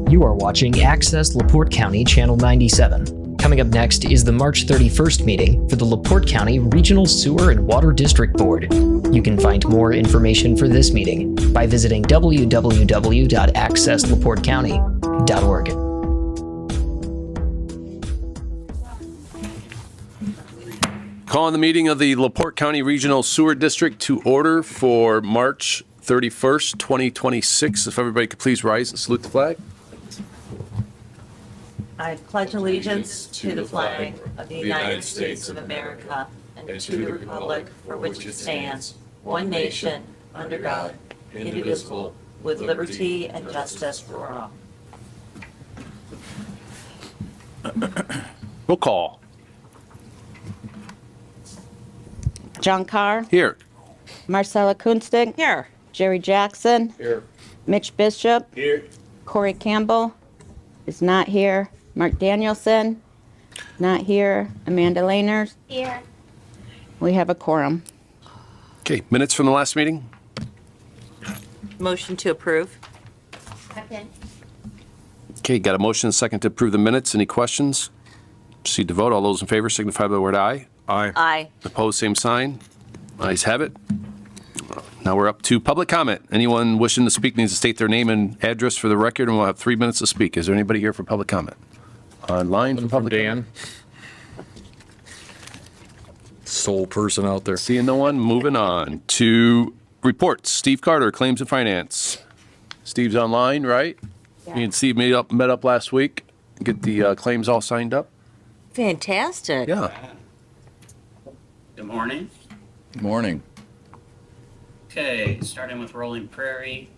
You are watching Access LaPorte County Channel 97. Coming up next is the March 31st meeting for the LaPorte County Regional Sewer and Water District Board. You can find more information for this meeting by visiting www.accesslaportecounty.org. Calling the meeting of the LaPorte County Regional Sewer District to order for March 31st, 2026. If everybody could please rise and salute the flag. I pledge allegiance to the flag of the United States of America and to the republic for which it stands, one nation, under God, indivisible, with liberty and justice for all. Roll call. John Carr, Here. Marcella Kunstig, Here. Jerry Jackson, Here. Mitch Bishop, Here. Corey Campbell is not here, Mark Danielson, not here, Amanda Lahners. Here. We have a quorum. Okay, minutes from the last meeting. Motion to approve. Second. Okay, got a motion and a second to approve the minutes. Any questions? Proceed to vote. All those in favor signify by the word aye. Aye. Aye. Opposed, same sign. Ayes have it. Now we're up to public comment. Anyone wishing to speak needs to state their name and address for the record, and we'll have 3 minutes to speak. Is there anybody here for public comment? Online for public comment? Dan. Sole person out there. Seeing no one, moving on to reports. Steve Carter, Claims and Finance. Steve's online, right? Me and Steve met up last week. Get the claims all signed up. Fantastic. Yeah. Good morning. Morning. Okay, starting with Rolling Prairie.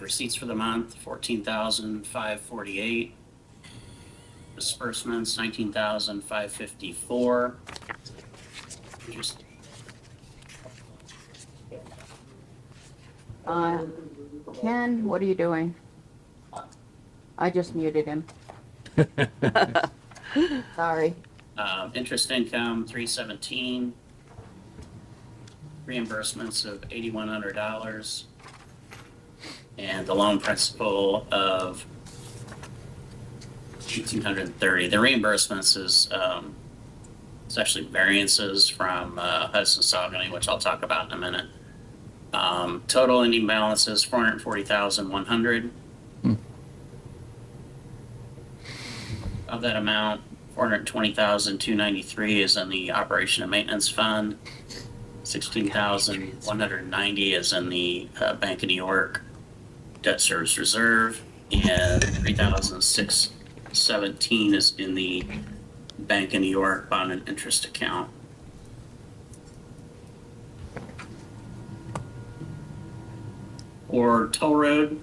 Receipts for the month, $14,548. Disbursements, $19,554. Just Ken, what are you doing? I just muted him. Sorry. interest income, $317. Reimbursements of $8,100. And the loan principal of $1,830. The reimbursements is it's actually variances from Hudson Saugony, which I'll talk about in a minute. Total ending balance is $440,100. Of that amount, $420,293 is in the operation and maintenance fund. $16,190 is in the Bank of New York debt service reserve, and $3,617 is in the Bank of New York bond and interest account. Or toll road,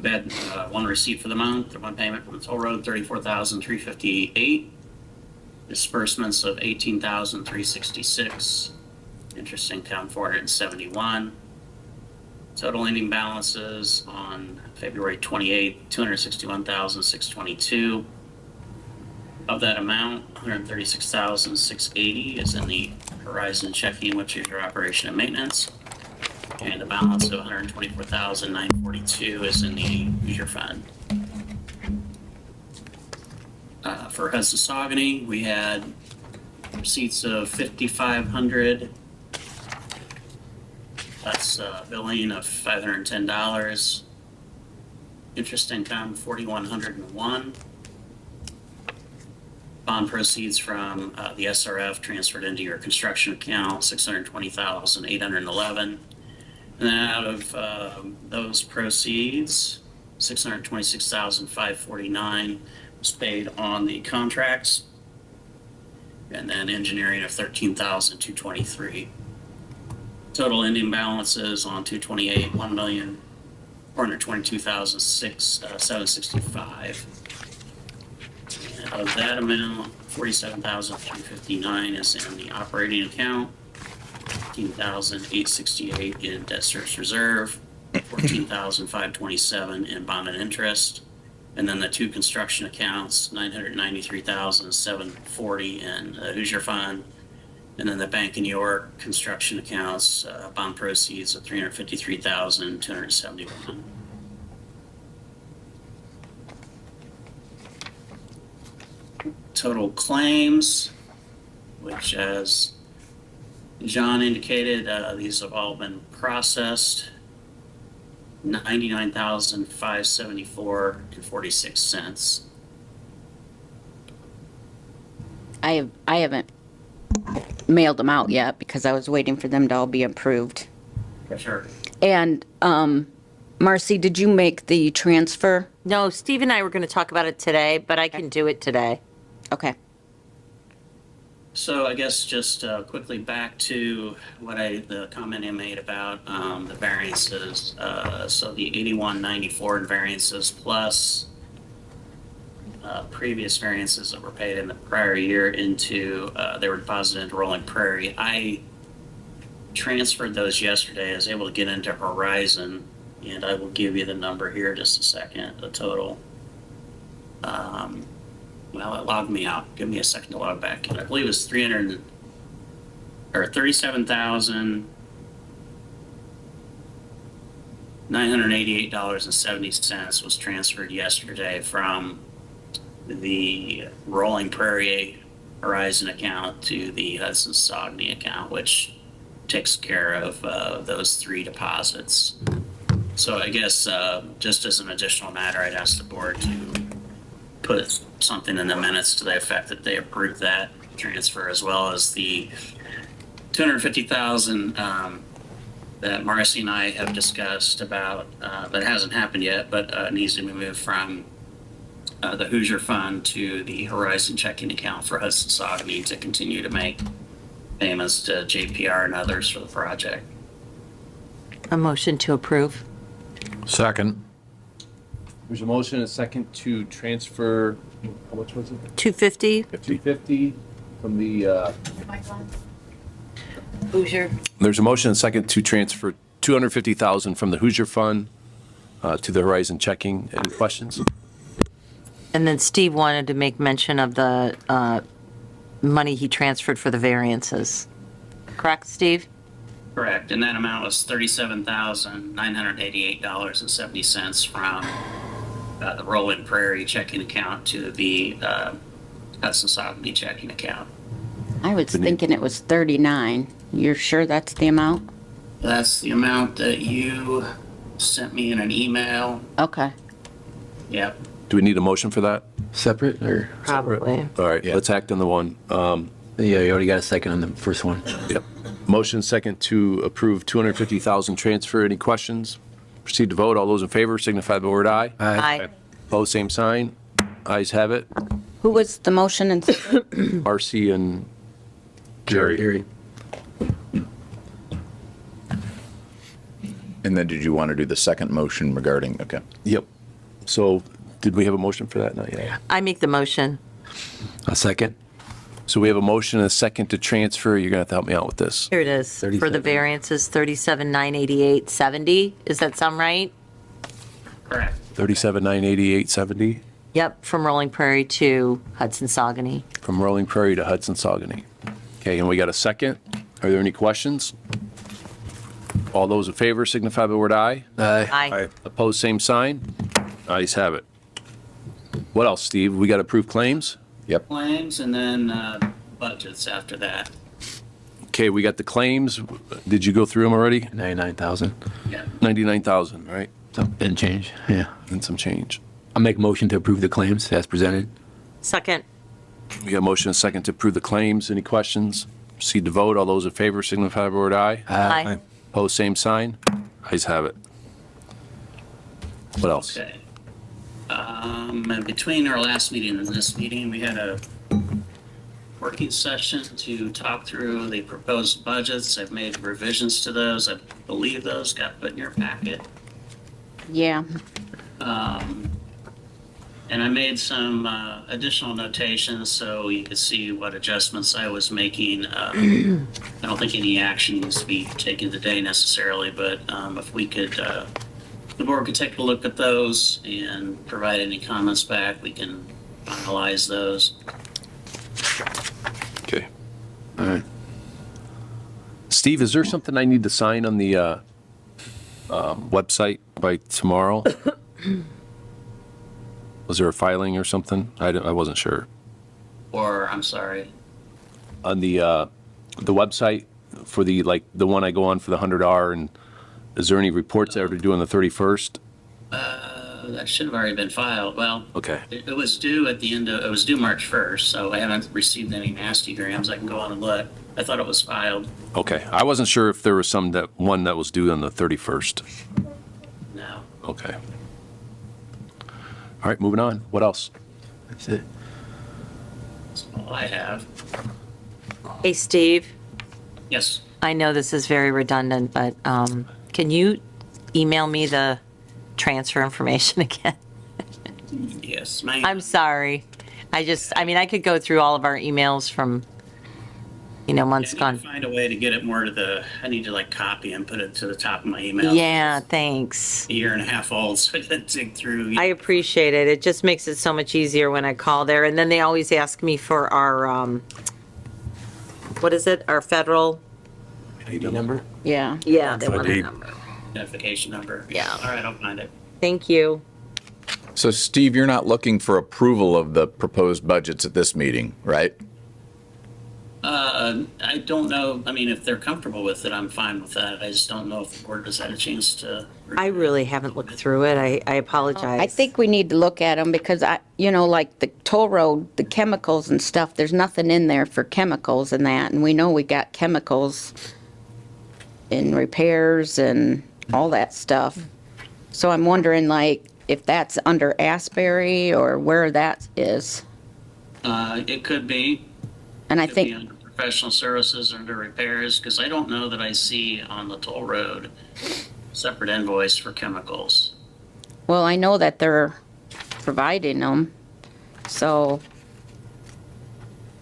we had one receipt for the month, or one payment from the toll road, $34,358. Disbursements of $18,366. Interest income, $471. Total ending balances on February 28th, $261,622. Of that amount, $136,680 is in the Horizon checking, which is your operation and maintenance. And the balance of $124,942 is in the user fund. For Hudson Saugony, we had receipts of $5,500. That's billing of $510. Interest income $4,101. Bond proceeds from the SRF transferred into your construction account, $620,811. And then out of those proceeds, $626,549 was paid on the contracts, and then engineering of $13,223. Total ending balances on 228, $1,422,765. And of that amount, $47,359 is in the operating account, $15,868 in debt service reserve, $14,527 in bond and interest, and then the two construction accounts, $993,740 in the Hoosier Fund, and then the Bank of New York construction accounts, bond proceeds of $353,271. total claims, which as John indicated, these have all been processed. 99,574 and 46 cents. I haven't mailed them out yet because I was waiting for them to all be approved. Sure. And, Marcy, did you make the transfer? No, Steve and I were going to talk about it today, but I can do it today. Okay. So I guess just quickly back to the comment I made about the variances. So the 8194 in variances plus previous variances that were paid in the prior year into, they were deposited into Rolling Prairie. I transferred those yesterday. I was able to get into Horizon, and I will give you the number here in just a second, the total. Well, it logged me out. Give me a second to log back in. I believe it was 37,988.70 was transferred yesterday from the Rolling Prairie Horizon account to the Hudson Saugony account, which takes care of those three deposits. So I guess just as an additional matter, I'd ask the board to put something in the minutes to the effect that they approve that transfer, as well as the $250,000 that Marcy and I have discussed about, that hasn't happened yet, but needs to be moved from the Hoosier Fund to the Horizon checking account for Hudson Saugony to continue to make payments to JPR and others for the project. A motion to approve. Second. There's a motion and a second to transfer, how much was it? 250. 250 from the, Hoosier. there's a motion and a second to transfer 250,000 from the Hoosier Fund to the Horizon checking. Any questions? And then Steve wanted to make mention of the money he transferred for the variances. Correct, Steve? Correct, and that amount was $37,988.70 from the Rolling Prairie checking account to the Hudson Saugony checking account. I was thinking it was 39. You're sure that's the amount? That's the amount that you sent me in an email. Okay. Yep. Do we need a motion for that? Separate or? Probably. All right, Yeah. let's act on the one. Yeah, you already got a second on the first one. Yep. Motion second to approve 250,000 transfer. Any questions? Proceed to vote. All those in favor signify by the word aye. Aye. Opposed, same sign. Ayes have it. Who was the motion and second? Marcy and Jerry. Jerry. And then did you want to do the second motion regarding, okay. Yep. So did we have a motion for that? Not yet. I make the motion. A second? So we have a motion and a second to transfer. You're going to have to help me out with this. Here it is. For the 37. variances, 37,988.70. Does that sound right? Correct. 37,988.70 Yep, from Rolling Prairie to Hudson Saugony. from Rolling Prairie to Hudson Saugony. Okay, and we got a second. Are there any questions? All those in favor signify by the word aye. Aye. Opposed, same sign. Ayes have it. What else, Steve? We got approved claims? Yep. Claims and then budgets after that. Okay, we got the claims. Did you go through them already? 99,000. Yeah. 99,000, right? So, didn't change. Yeah. And some change. I'll make a motion to approve the claims as presented. Second. We got a motion and a second to approve the claims. Any questions? Proceed to vote. All those in favor signify by the word aye. Aye. Opposed, same sign. Ayes have it. What else? Okay. And between our last meeting and this meeting, we had a working session to talk through the proposed budgets. I've made revisions to those. I believe those got put in your packet. Yeah. And I made some additional notations so you could see what adjustments I was making. I don't think any action needs to be taken today necessarily, but if we could, the board could take a look at those and provide any comments back, we can finalize those. Okay. All right. Steve, is there something I need to sign on the website by tomorrow? Was there a filing or something? I wasn't sure. Or, I'm sorry, On the website for the, like, the one I go on for the 100R, and is there any reports that are due on the 31st? that should have already been filed. Well, Okay. it was due at the end of, it was due March 1st, so I haven't received any nasty grams. I can go on and look. I thought it was filed. Okay. I wasn't sure if there was one that was due on the 31st. No. Okay. All right, moving on. What else? That's it. That's all I have. Hey, Steve, Yes. I know this is very redundant, but can you email me the transfer information again? Yes. I'm sorry. I mean, I could go through all of our emails from, months I need gone. to find a way to get it more to I need to like copy and put it to the top of my email. Yeah, thanks. A year and a half old, so I didn't dig through. I appreciate it. It just makes it so much easier when I call there. And then they always ask me for our, what is it? Our federal? ID number? Yeah. Yeah, they want ID. a number. Identification number. Yeah. All right, I'll find it. Thank you. So Steve, you're not looking for approval of the proposed budgets at this meeting, right? I don't know. I mean, if they're comfortable with it, I'm fine with that. I just don't know if the board has had a chance to. I really haven't looked through it. I apologize. I think we need to look at them because like the toll road, the chemicals and stuff, there's nothing in there for chemicals and that. And we know we got chemicals in repairs and all that stuff. So I'm wondering like if that's under Asbury or where that is. It could be. And I Could be think, under professional services or under repairs, because I don't know that I see on the toll road separate invoice for chemicals. well, I know that they're providing them. So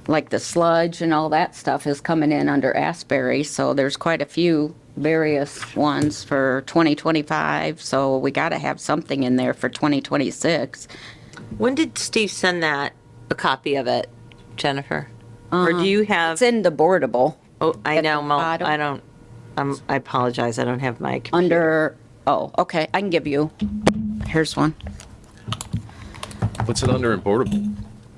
like the sludge and all that stuff is coming in under Asbury. So there's quite a few various ones for 2025. So we got to have something in there for 2026. When did Steve send a copy of it, Jennifer? Or do you have? It's in the boardable. Oh, I at know. the bottom. I don't. I apologize. I don't have my computer. Under, oh, okay, I can give you, here's one. What's it under in portable?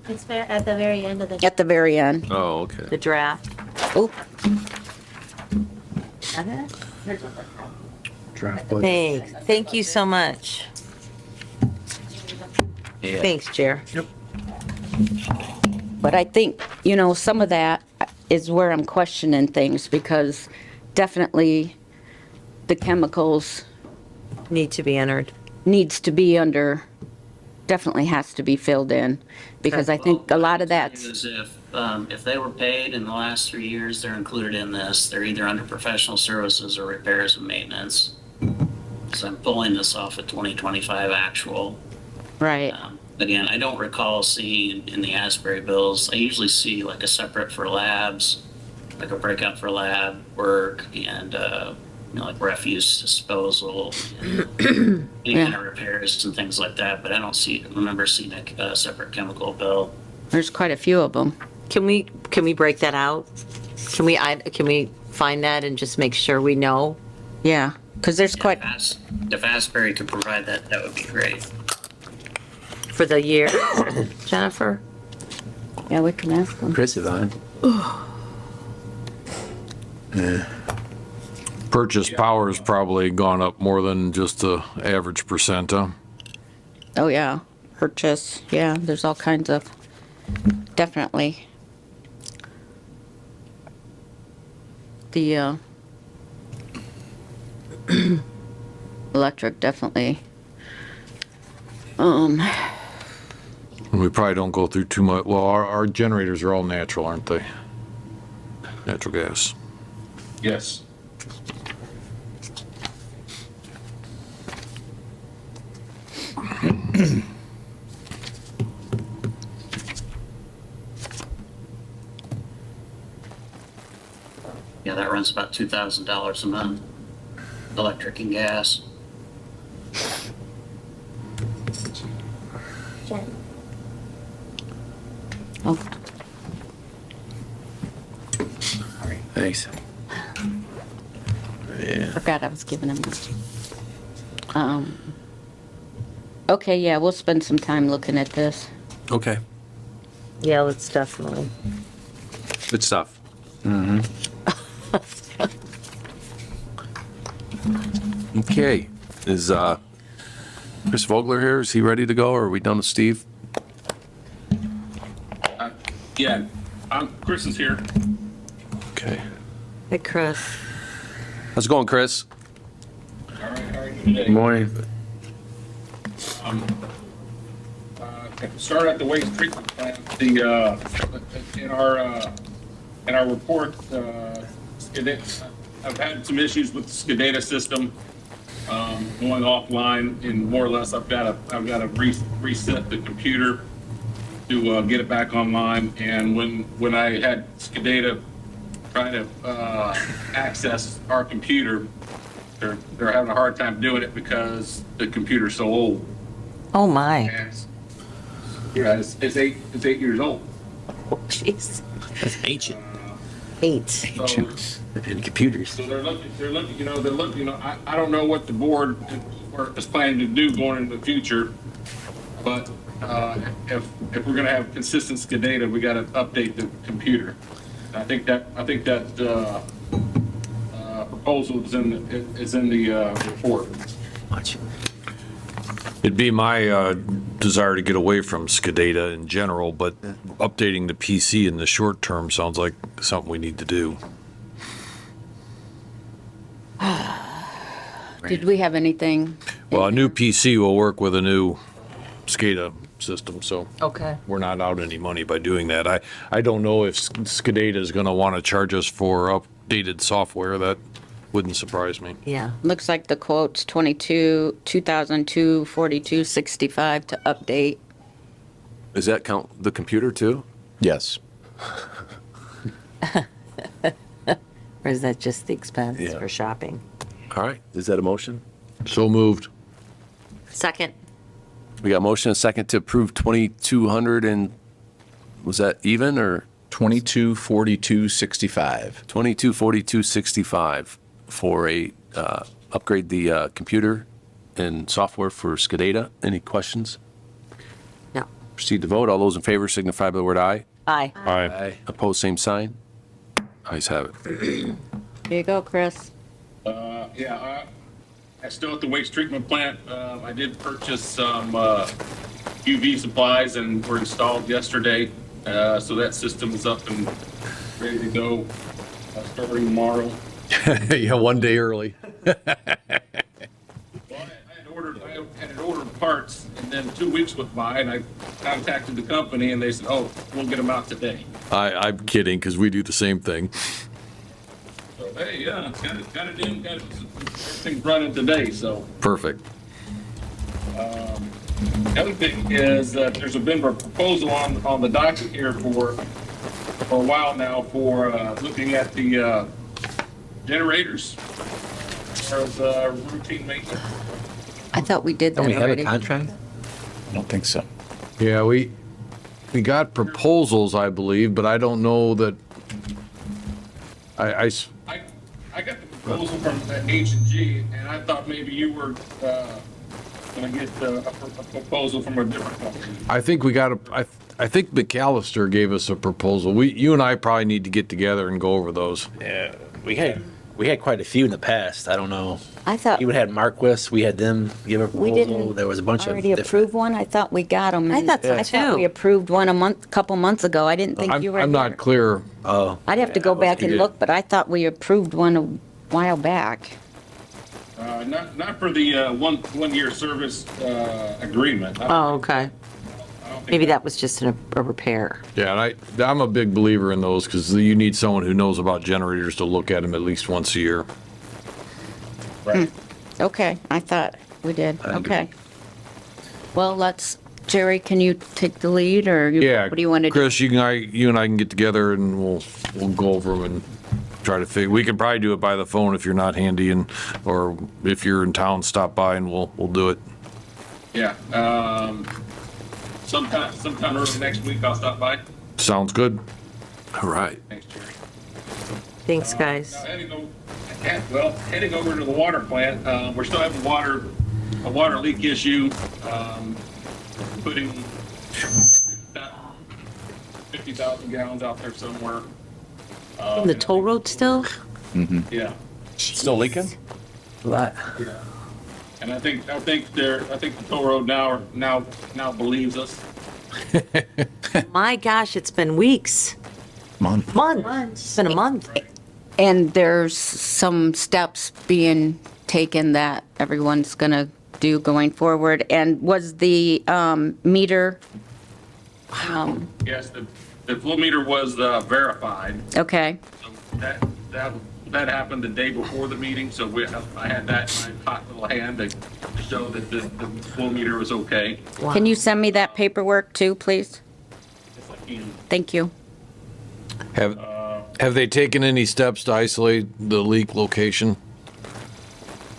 It's at the very end of the. At the very end. Oh, okay. the draft. Oh, Draft budget. Thanks. Thank you so much. Yeah. Thanks, Jer. but I think, some of that is where I'm questioning things because definitely the chemicals Need to be entered. needs to be under, definitely has to be filled in. Because I think a lot of that's, Is if they were paid in the last 3 years, they're included in this. They're either under professional services or repairs and maintenance. So I'm pulling this off of 2025 actual. right, Again, I don't recall seeing in the Asbury bills, I usually see like a separate for labs, like a breakout for lab work and, like refuse disposal, and any kind of repairs and things like that, but I don't remember seeing a separate chemical bill. there's quite a few of them. Can we break that out? Can we find that and just make sure we know? Yeah, because there's quite, If Asbury could provide that, that would be great. For the year, Jennifer? yeah, we can ask them. Chris Yvonne. Purchase power's probably gone up more than just the average percent, huh? Oh, yeah, purchase, yeah, there's all kinds of, definitely. The electric, definitely. We probably don't go through too much, well, our generators are all natural, aren't they? Natural gas. Yes. Yeah, that runs about $2,000 a month, electric and gas. Jen. Oh, Thanks. Yeah. forgot I was giving him this. Okay, yeah, we'll spend some time looking at this. Okay. Yeah, let's definitely. Good stuff. Okay, is Chris Vogler here? Is he ready to go, or are we done with Steve? Yeah, Chris is here. Okay. Hey, Chris. How's it going, Chris? All right, how are you today? Morning. Start at the waste treatment plant. In our report, I've had some issues with the SCADATA system going offline, and more or less I've got to reset the computer to get it back online. And when I had SCADATA trying to access our computer, they're having a hard time doing it because the computer's so old. Oh, my. And yeah, it's 8 years old. Jeez. That's ancient. 8. So, And computers. so they're looking, I don't know what the board is planning to do going into the future, but if we're gonna have consistent SCADATA, we gotta update the computer. I think that proposal is in the report. Watch. It'd be my desire to get away from SCADATA in general, but updating the PC in the short term sounds like something we need to do. Did we have anything? Well, a new PC will work with a new SCADA system, so Okay. we're not out any money by doing that. I don't know if SCADATA is going to want to charge us for updated software. That wouldn't surprise me. Yeah. Looks like the quote's 2002-42-65 to update. Does that count the computer too? Yes. Or is that just the expense Yeah. for shopping? All right, is that a motion? So moved. Second. We got a motion, a second to approve 2,200 and, was that even or 224265. 224265 for upgrade the computer and software for SCADATA? Any questions? No. Proceed to vote. All those in favor signify by the word aye. Aye. Aye. Opposed, same sign. Ayes have it. Here you go, Chris. Yeah, I still at the waste treatment plant. I did purchase some UV supplies and were installed yesterday. So that system is up and ready to go starting tomorrow. Yeah, one day early. Well, I had ordered parts, and then 2 weeks went by, and I contacted the company, and they said, "Oh, we'll get them out today." I'm kidding, because we do the same thing. So hey, yeah, got it in, everything's running today. So Perfect. the other thing is that there's been a proposal on the docket here for a while now for looking at the generators as routine maintenance. I thought we did that Don't we have a already. contract? I don't think so. Yeah, we got proposals, I believe, but I don't know that, I I got the proposal from H&G, and I thought maybe you were going to get a proposal from a different company. I think we got I think McAllister gave us a proposal. You and I probably need to get together and go over those. Yeah, we had quite a few in the past. I don't know. I thought You had Marquis. We had them give a we proposal. didn't There was a bunch already of approve one. I thought we got them. I thought so, I thought too. we approved one couple months ago. I didn't think you were I'm not here. clear. Oh, I'd have to go back and good. look, but I thought we approved one a while back. Not for the one-year service agreement. Oh, okay. Maybe that was just a repair. Yeah, and I'm a big believer in those because you need someone who knows about generators to look at them at least once a year. Right. Okay, I thought we did. Okay. Well, Jerry, can you take the lead, or Yeah. what do you want to do? Chris, you and I can get together and we'll go over them and try to figure. We can probably do it by the phone if you're not handy, or if you're in town, stop by and we'll do it. Yeah. Sometime early next week, I'll stop by. Sounds good. All right. Thanks, Jerry. Thanks, guys. Heading over to the water plant, we're still having a water leak issue. Putting 50,000 gallons out there somewhere. In the toll road still? Yeah. Still leaking? Yeah. And I think the toll road now believes us. My gosh, it's been weeks. Month. Months. It's been a month. And there's some steps being taken that everyone's gonna do going forward. And was the meter, Yes, the flow meter was verified. okay, So that happened the day before the meeting, so I had that in my hot little hand to show that the flow meter was okay. can you send me that paperwork too, please? If I can. Thank you. Have they taken any steps to isolate the leak location?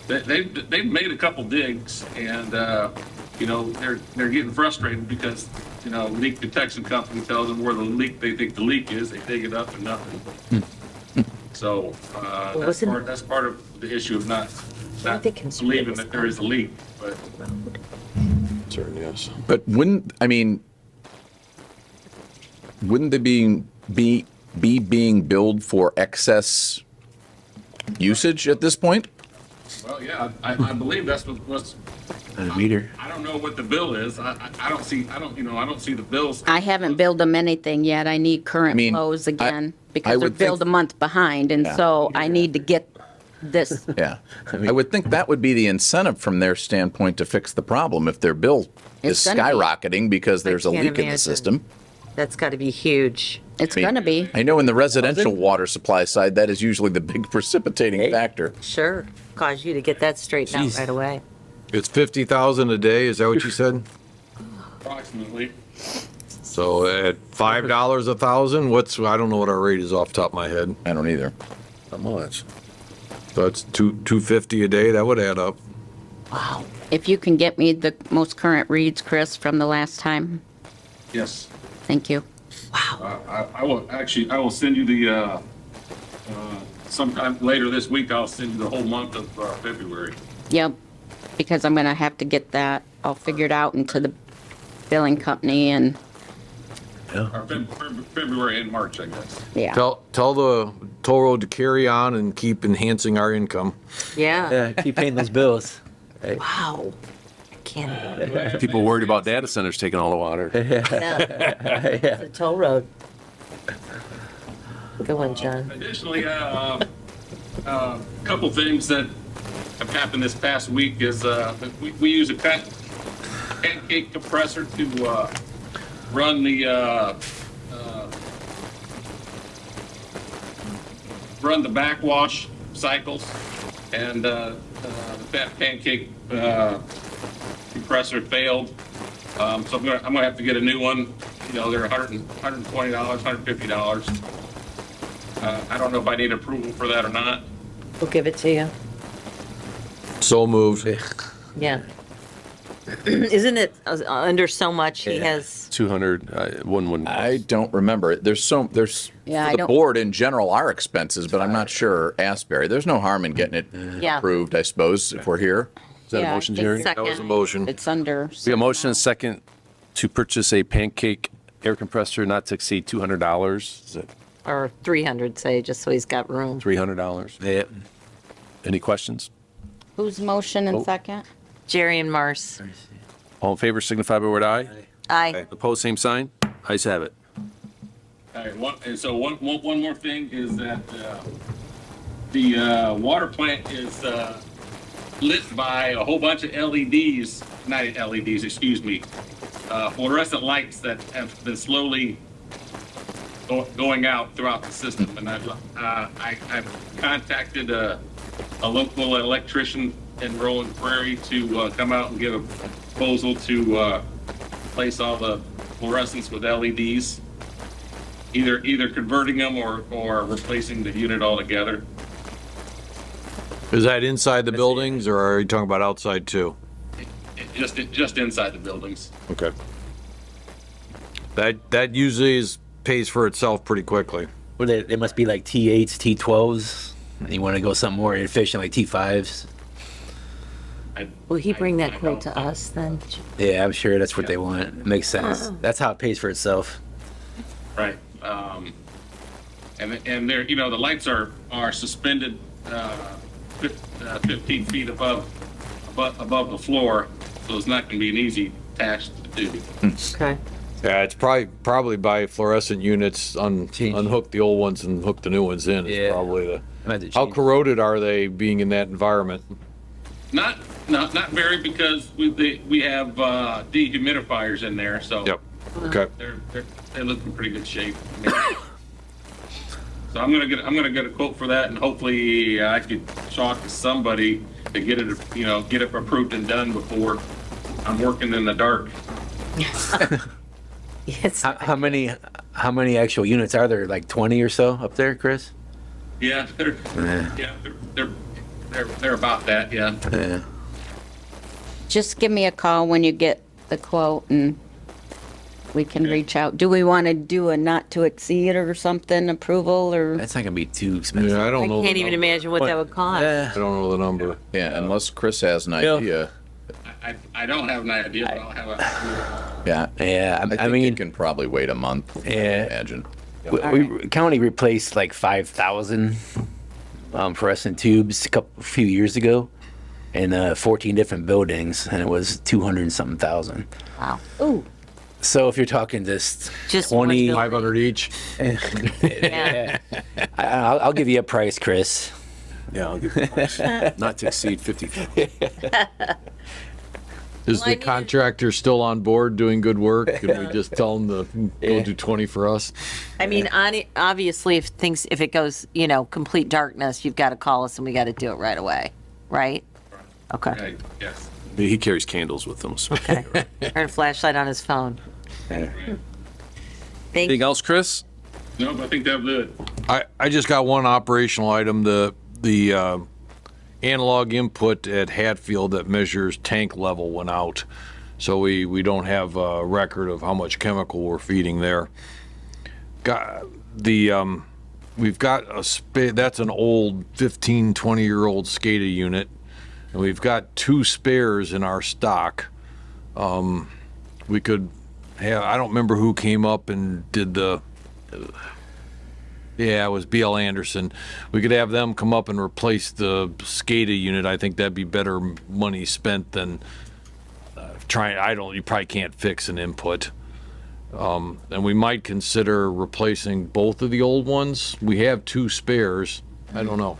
They've made a couple digs, and they're getting frustrated because leak detection company tells them where they think the leak is. They dig it up and nothing. So that's part of the issue of not believing that there is a leak. But Certainly, yes. But wouldn't they be being billed for excess usage at this point? well, yeah, I believe that's what's. A meter. I don't know what the bill is. I don't see the bills. I haven't billed them anything yet. I need current mean, flows again I because they're would think- billed a month behind, and Yeah. so I need to get this. Yeah. I would think that would be the incentive from their standpoint to fix the problem if their bill is It's gonna be. skyrocketing because there's a can't leak in the imagine. system. That's got to be huge. It's I mean, gonna be. I know in the residential water supply side, that is usually the big precipitating factor. Sure. Cause you to get that straightened out Jeez. right away. It's 50,000 a day, is that what you said? Approximately. So at $5 a thousand, I don't know what our rate is off the top of my head. I don't either. Not much. So that's $250 a day, that would add up. Wow. If you can get me the most current reads, Chris, from the last time, Yes. thank you. I will send you the sometime later this week. I'll send you the whole month of February. Yep, because I'm gonna have to get that all figured out into the billing company and, Or February and March, I guess. yeah. Tell the toll road to carry on and keep enhancing our income. Yeah. Yeah, keep paying those bills. Wow. I can't. People worried about data centers taking all the water. Yeah. The toll road. Good one, John. Additionally, a couple things that have happened this past week is we use a pancake compressor to run the backwash cycles, and the pancake compressor failed. So I'm gonna have to get a new one. They're $120, $150. I don't know if I need approval for that or not. We'll give it to you. So moved. Yeah. Isn't it under so much he Yeah. has? 200, one. I don't remember. There's Yeah, for I the don't- board in general are expenses, but I'm not sure Asbury. There's no harm in getting it Yeah. approved, I suppose, if we're here. Is that Yeah, a I motion, think Jerry? That was a Second. motion. It's under. We have a motion and a second to purchase a pancake air compressor not to exceed $200. Is it Or 300, say, just so he's got room. $300? Yeah. Any questions? Whose motion and second? Jerry and Mars. All in favor signify by word aye. Aye. Opposed, same sign. Ayes have it. All right, one more thing is that the water plant is lit by a whole bunch of LEDs, not LEDs, excuse me, fluorescent lights that have been slowly going out throughout the system. And I've contacted a local electrician in Rolling Prairie to come out and give a proposal to replace all the fluorescents with LEDs, either converting them or replacing the unit altogether. Is that inside the buildings or are you talking about outside too? Just inside the buildings. Okay. That usually pays for itself pretty quickly. Well, they must be like T8s, T12s. And you want to go something more efficient like T5s. Will he bring that I quote don't- to us then? Yeah, I'm sure that's what they want. It makes sense. That's how it pays for itself. Right. And they're, the lights are suspended 15 feet above the floor, so it's not going to be an easy task to do. Okay. Yeah, it's probably by fluorescent units, unhook the old ones and hook the new ones in. Is Yeah. probably I had to how change- corroded are they being in that environment? Not very, because we have dehumidifiers in there, so Yep. Okay. they look in pretty good shape. So I'm gonna get a quote for that, and hopefully I could talk to somebody to get it approved and done before I'm working in the dark. Yes. How many actual units are there? Like 20 or so up there, Chris? Yeah, they're about that. Yeah. Yeah. Just give me a call when you get the quote and we can reach out. Do we want to do a not to exceed or something, approval, or? That's not gonna be too expensive. Yeah, I I don't know. can't the even number. imagine what that would cost. I don't know the number. Yeah, unless Chris has an idea. I don't have an idea, but I'll have a. Yeah. Yeah, I think I mean, it can probably wait a month, I Yeah. imagine. county replaced like 5,000 fluorescent tubes a few years ago in 14 different buildings, and it was 200 and something thousand. Wow. Ooh, So if you're talking just Just 20, one 500 each. Yeah. I'll give you a price, Chris. Yeah, I'll give you not to exceed 50. Is Well, I the needed- contractor still on board doing good work? Can we just tell him to go do 20 for us? I mean, obviously, if it goes, complete darkness, you've got to call us and we got to do it right away, right? Okay. Okay, yes. He carries candles with him. So. Okay. Or a flashlight on his phone. Thank Anything else, Chris? No, but I think that was it. I just got one operational item. The analog input at Hatfield that measures tank level went out. So we don't have a record of how much chemical we're feeding there. We've got that's an old 15, 20-year-old SCADA unit. And we've got 2 spares in our stock. We could have, I don't remember who came up and did yeah, it was BL Anderson. We could have them come up and replace the SCADA unit. I think that'd be better money spent than you probably can't fix an input. And we might consider replacing both of the old ones. We have 2 spares. I don't know.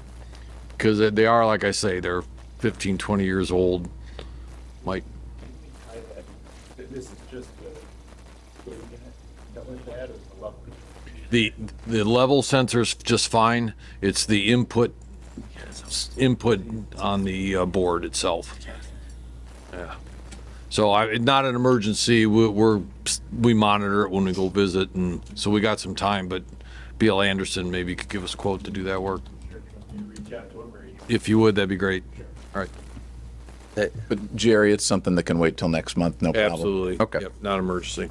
Because they are, like I say, they're 15, 20 years old. Might. The level sensor's just fine. It's the input on the board itself. Yeah. So not an emergency. We monitor it when we go visit, and so we got some time. But BL Anderson maybe could give us a quote to do that work. If you would, that'd be great. All right. But Jerry, it's something that can wait till next month, no problem. Absolutely. Okay. Yep, not emergency.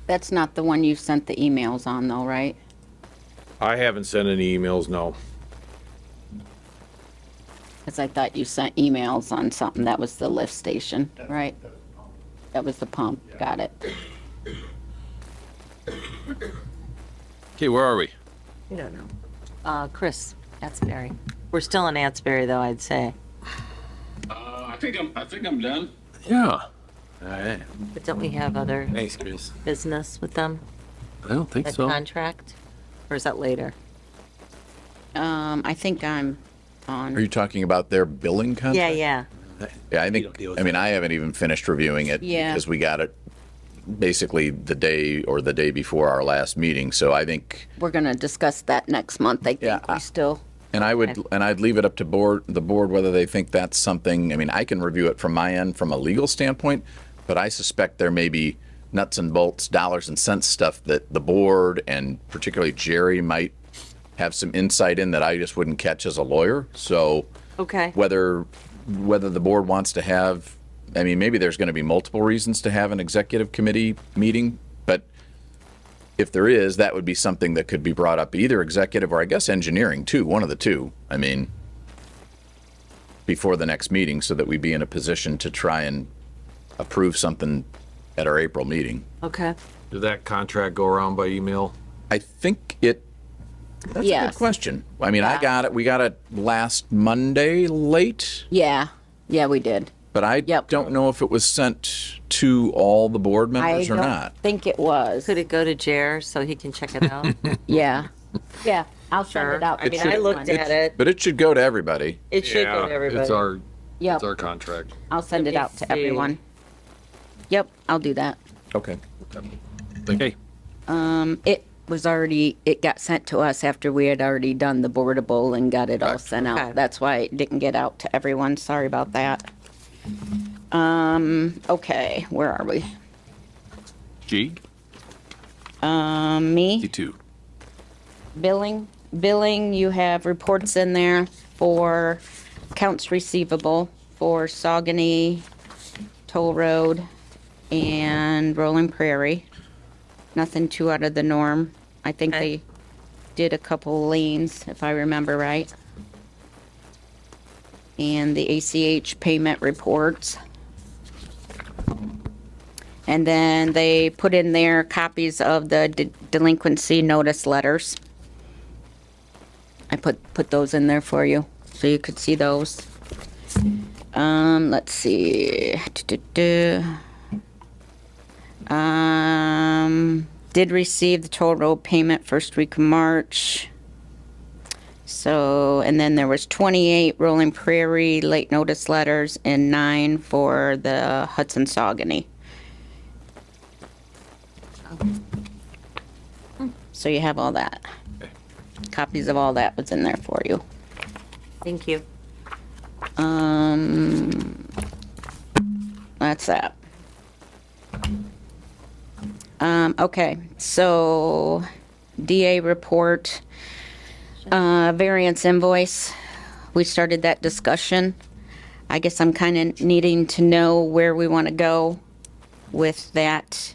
that's not the one you sent the emails on though, right? I haven't sent any emails, no. Because I thought you sent emails on something. That was the lift station, right? That was the pump. Got it. Okay, where are we? You don't know. Chris, Atsbury. We're still in Atsbury, though, I'd say. I think I'm done. Yeah. All right. But don't we have other Thanks, Chris. business with them? I don't think That so. contract? Or is that later? I think I'm Are on. you talking about their billing contract? Yeah, yeah. Yeah, I don't think, deal with I mean, I haven't even finished reviewing it. Yeah. Because we got it basically the day before our last meeting, so I think, We're going to discuss that next month. I Yeah, think we still. and I'd leave it up to the board whether they think that's something, I mean, I can review it from my end from a legal standpoint, but I suspect there may be nuts and bolts, dollars and cents stuff that the board and particularly Jerry might have some insight in that I just wouldn't catch as a lawyer. So Okay. whether the board wants to have, I mean, maybe there's going to be multiple reasons to have an executive committee meeting, but if there is, that would be something that could be brought up, either executive or I guess engineering too, one of the two. I mean, before the next meeting, so that we'd be in a position to try and approve something at our April meeting. Okay. Did that contract go around by email? I think that's a Yes. good question. I mean, we got it last Monday late, Yeah, we did. but I Yep. don't know if it was sent to all the board I members or don't not. think it was. Could it go to Jer so he can check it out? Yeah. Yeah, I'll send Sure. it out. I to mean, I looked everyone. at it. But it should go to everybody. It should go to everybody. It's our, Yep, it's our contract. I'll send Let it me out to see. everyone. Yep, I'll do that. Okay. Okay. It got sent to us after we had already done the boardable and got it all sent Okay. out. That's why it didn't get out to everyone. Sorry about that. Okay, where are we? G, Me, D2. billing, you have reports in there for accounts receivable for Saugony, Toll Road, and Rolling Prairie. Nothing too out of the norm. I think Okay. they did a couple liens, if I remember right. And the ACH payment reports. And then they put in there copies of the delinquency notice letters. I put those in there for you, so you could see those. Let's see. Did receive the toll road payment first week of March. So, and then there was 28 Rolling Prairie late notice letters and 9 for the Hudson Saugony. So you have all that. Copies of all that was in there for you. Thank you. That's that. Okay, so DA report, variance invoice. We started that discussion. I guess I'm kind of needing to know where we want to go with that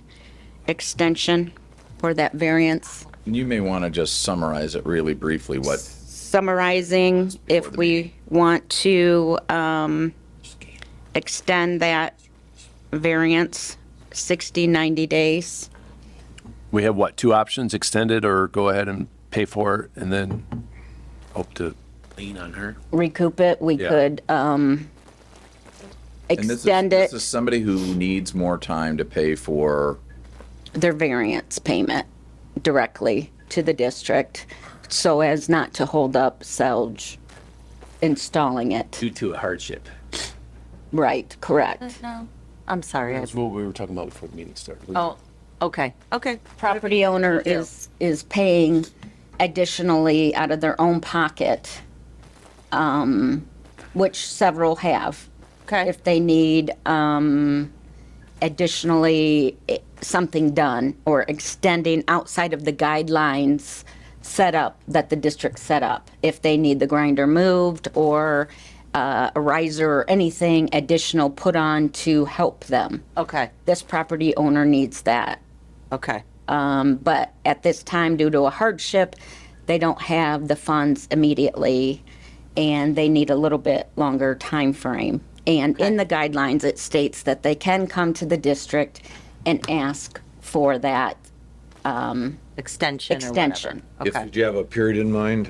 extension for that variance. You may want to just summarize it really briefly. What? Summarizing, if we want to extend that variance 60, 90 days. We have what, two options, extend it or go ahead and pay for it and then hope to lean on her? Recoup it, we Yeah. could And extend this it, is somebody who needs more time to pay for. their variance payment directly to the district so as not to hold up Selge installing it. Due to a hardship. Right, correct. No, I'm sorry. That's what we were talking about before the meeting started. Oh, okay, okay. Property owner is paying additionally out of their own pocket, which several have. Okay. If they need additionally something done or extending outside of the guidelines set up that the district set up. If they need the grinder moved or a riser or anything additional put on to help them. Okay, This property owner needs that. okay. But at this time, due to a hardship, they don't have the funds immediately, and they need a little bit longer time frame. And in the guidelines, it states that they can come to the district and ask for that Extension or extension. whatever. Okay. Did you have a period in mind?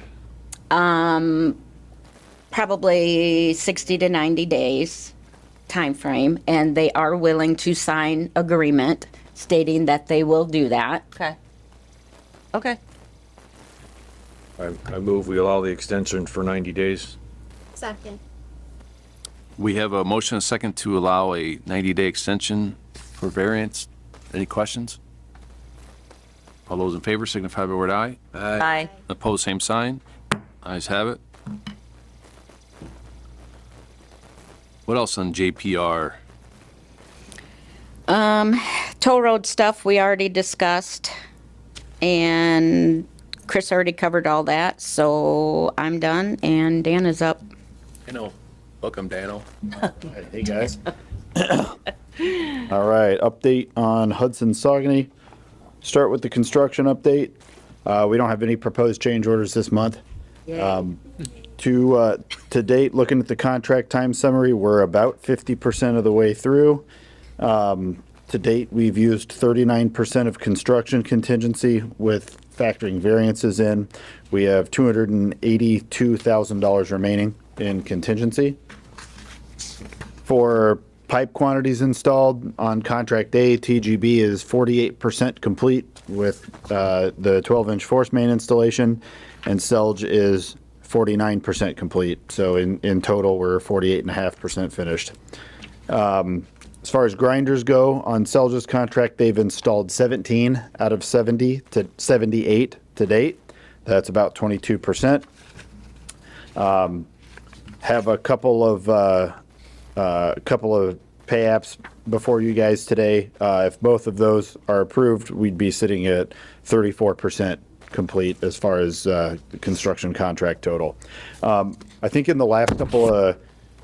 Probably 60 to 90 days time frame, and they are willing to sign agreement stating that they will do that. Okay. Okay. I move we allow the extension for 90 days. Second. We have a motion and a second to allow a 90-day extension for variance. Any questions? All those in favor signify by word aye. Aye. Opposed, same sign. Ayes have it. What else on JPR? Toll road stuff we already discussed, and Chris already covered all that, so I'm done, and Dan is up. Dano. Welcome, Dano. Hey, guys. All right, update on Hudson Saugony. Start with the construction update. We don't have any proposed change orders this month. To date, looking at the contract time summary, we're about 50% of the way through. To date, we've used 39% of construction contingency with factoring variances in. We have $282,000 remaining in contingency. For pipe quantities installed on contract A, TGB is 48% complete with the 12-inch force main installation, and Selge is 49% complete. So in total, we're 48.5% finished. As far as grinders go, on Selge's contract, they've installed 17 out of 70 to 78 to date. That's about 22%. Have a couple of pay apps before you guys today. If both of those are approved, we'd be sitting at 34% complete as far as the construction contract total. I think in the last couple of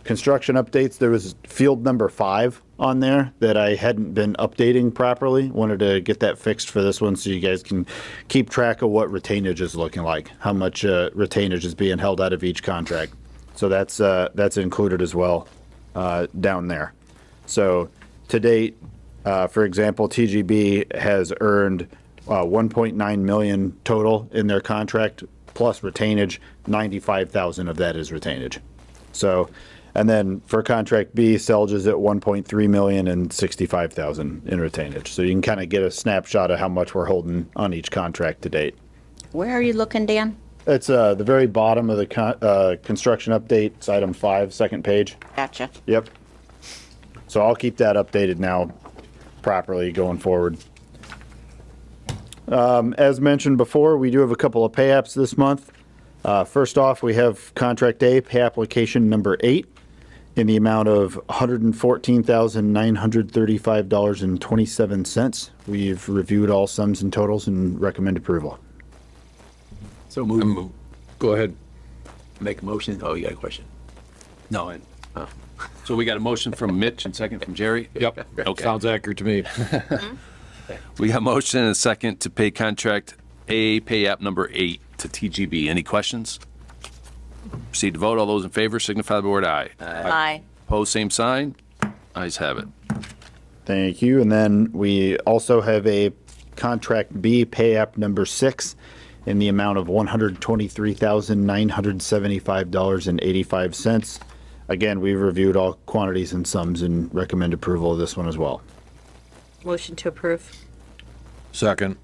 construction updates, there was field number 5 on there that I hadn't been updating properly. Wanted to get that fixed for this one so you guys can keep track of what retainage is looking like, how much retainage is being held out of each contract. So that's included as well down there. So to date, for example, TGB has earned 1.9 million total in their contract plus retainage. 95,000 of that is retainage. So, and then for contract B, Selge is at 1.3 million and 65,000 in retainage. So you can kind of get a snapshot of how much we're holding on each contract to date. Where are you looking, Dan? It's the very bottom of the construction update. It's item 5, second page. Gotcha. Yep. So I'll keep that updated now properly going forward. As mentioned before, we do have a couple of pay apps this month. First off, we have contract A, pay application number 8 in the amount of $114,935.27. We've reviewed all sums and totals and recommend approval. So move. Go ahead. Make a motion. Oh, you got a question? No. So we got a motion from Mitch and second from Jerry? Yep. Okay. Sounds accurate to me. We got a motion and a second to pay contract A, pay app number 8 to TGB. Any questions? Proceed to vote. All those in favor signify by the word aye. Aye. Opposed, same sign. Ayes have it. Thank you. And then we also have a contract B, pay app number 6 in the amount of $123,975.85. Again, we've reviewed all quantities and sums and recommend approval of this one as well. Motion to approve. Second.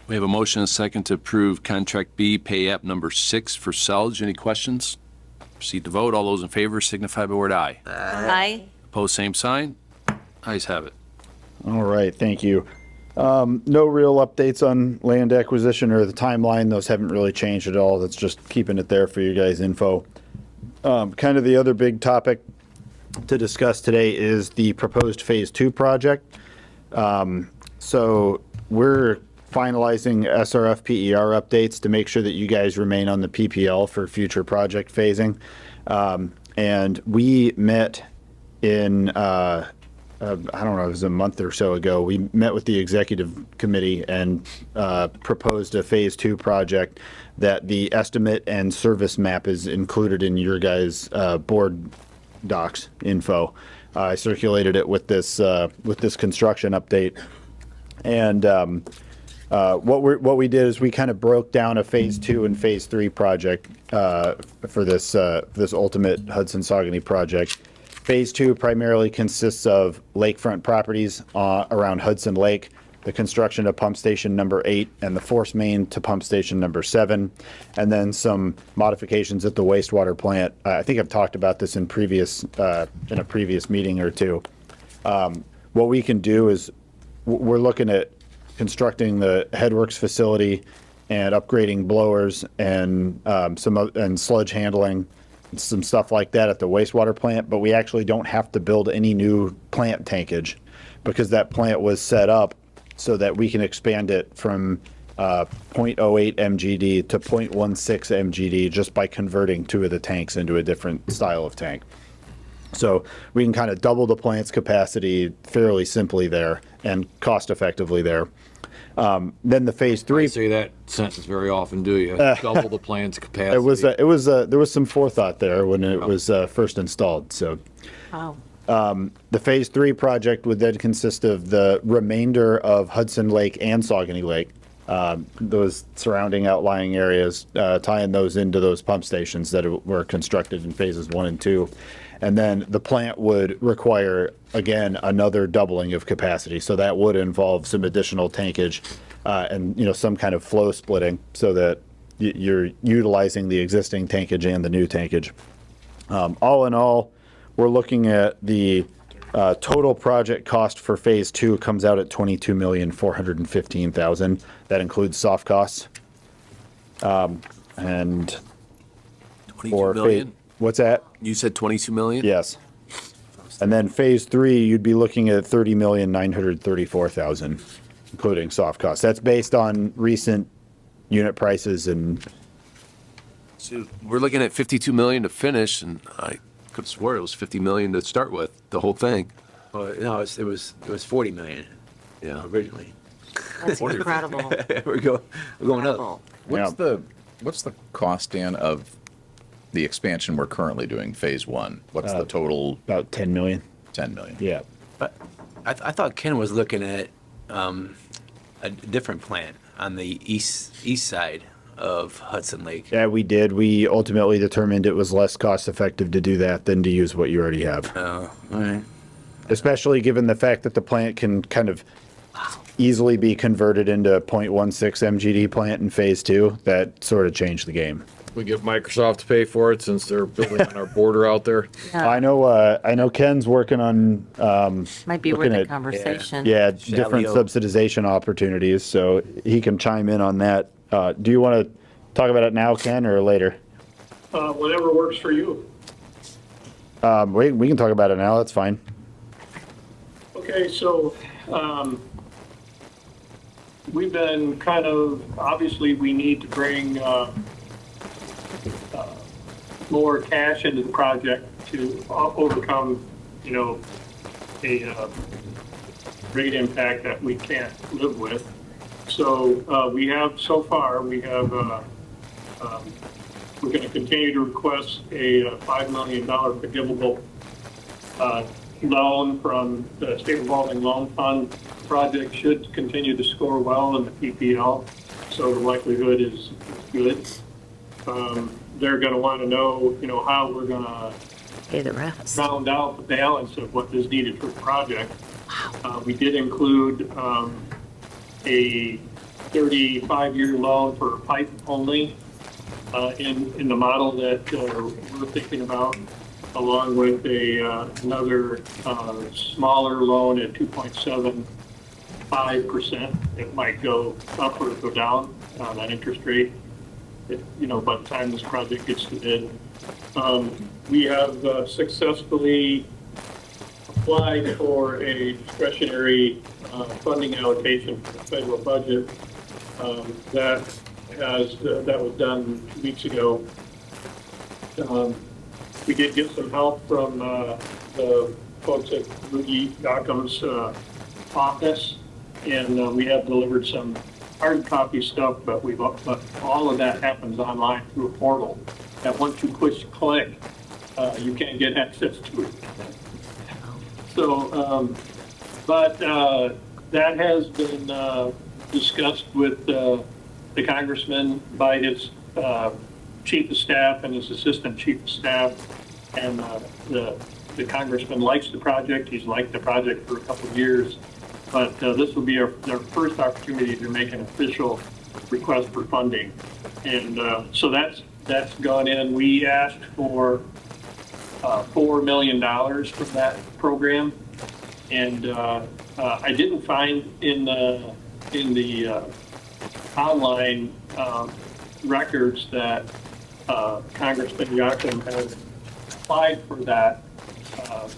We have a motion and a second to approve contract B, pay app number 6 for Selge. Any questions? Proceed to vote. All those in favor signify by the word aye. Aye. Opposed, same sign. Ayes have it. All right, thank you. No real updates on land acquisition or the timeline. Those haven't really changed at all. That's just keeping it there for you guys' info. Kind of the other big topic to discuss today is the proposed Phase 2 project. So we're finalizing SRF PER updates to make sure that you guys remain on the PPL for future project phasing. And we met in, I don't know, it was a month or so ago, we met with the executive committee and proposed a Phase 2 project that the estimate and service map is included in your guys' board docs info. I circulated it with this construction update. And what we did is we kind of broke down a Phase 2 and Phase 3 project for this ultimate Hudson Saugony project. Phase 2 primarily consists of lakefront properties around Hudson Lake, the construction of pump station number 8 and the force main to pump station number 7, and then some modifications at the wastewater plant. I think I've talked about this in a previous meeting or two. What we can do is we're looking at constructing the headworks facility and upgrading blowers and and sludge handling, some stuff like that at the wastewater plant, but we actually don't have to build any new plant tankage because that plant was set up so that we can expand it from 0.08 MGD to 0.16 MGD just by converting 2 of the tanks into a different style of tank. So we can kind of double the plant's capacity fairly simply there and cost effectively there. Then the Phase 3. You say that sentence very often, do you? Double the plant's capacity. There was some forethought there when it was first installed. So, Wow. the Phase 3 project would then consist of the remainder of Hudson Lake and Saugony Lake, those surrounding outlying areas, tying those into those pump stations that were constructed in phases 1 and 2. And then the plant would require, again, another doubling of capacity. So that would involve some additional tankage and, some kind of flow splitting so that you're utilizing the existing tankage and the new tankage. All in all, we're looking at the total project cost for phase 2 comes out at $22,415,000. That includes soft costs. And 22 million? What's that? You said 22 million? Yes. And then phase 3, you'd be looking at $30,934,000, including soft costs. That's based on recent unit prices and. So we're looking at 52 million to finish, and I could have swore it was 50 million to start with, the whole thing. Well, no, it was 40 million Yeah. originally. That's incredible. we're going up. Incredible. What's the cost, Dan, of the expansion we're currently doing, phase 1? What's the total? About 10 million. 10 million. Yeah. But I thought Ken was looking at a different plant on the east side of Hudson Lake. Yeah, we did. We ultimately determined it was less cost effective to do that than to use what you already have. Oh, all right. Especially given the fact that the plant can kind of easily be converted into a 0.16 MGD plant in phase 2. That sort of changed the game. We get Microsoft to pay for it since they're building on our border out there. Yeah, I know Ken's working on might be looking worth a at- conversation. different Shalio. subsidization opportunities, so he can chime in on that. Do you want to talk about it now, Ken, or later? Whatever works for you. We can talk about it now. That's fine. Okay, so we've been obviously we need to bring more cash into the project to overcome, a rate impact that we can't live with. So we're going to continue to request a $5 million forgivable loan from the State Revolving Loan Fund. Project should continue to score well in the PPL, so the likelihood is good. They're going to want to know, how we're going to Pay the rest. round out the balance of what is needed for the project. We did include a 35-year loan for pipe only in the model that we're thinking about, along with another smaller loan at 2.75%. It might go up or go down that interest rate, by the time this project gets to bid. We have successfly applied for a discretionary funding allocation for the federal budget. That was done 2 weeks ago. We did get some help from the folks at Rudy Dockum's office, and we have delivered some hard copy stuff, but all of that happens online through a portal. That once you push click, you can't get access to it. So, that has been discussed with the congressman by his chief of staff and his assistant chief of staff, and the congressman likes the project. He's liked the project for a couple of years, but this will be our first opportunity to make an official request for funding, and so that's gone in. We asked for $4 million from that program, and I didn't find in the online records that Congressman Yocum has applied for that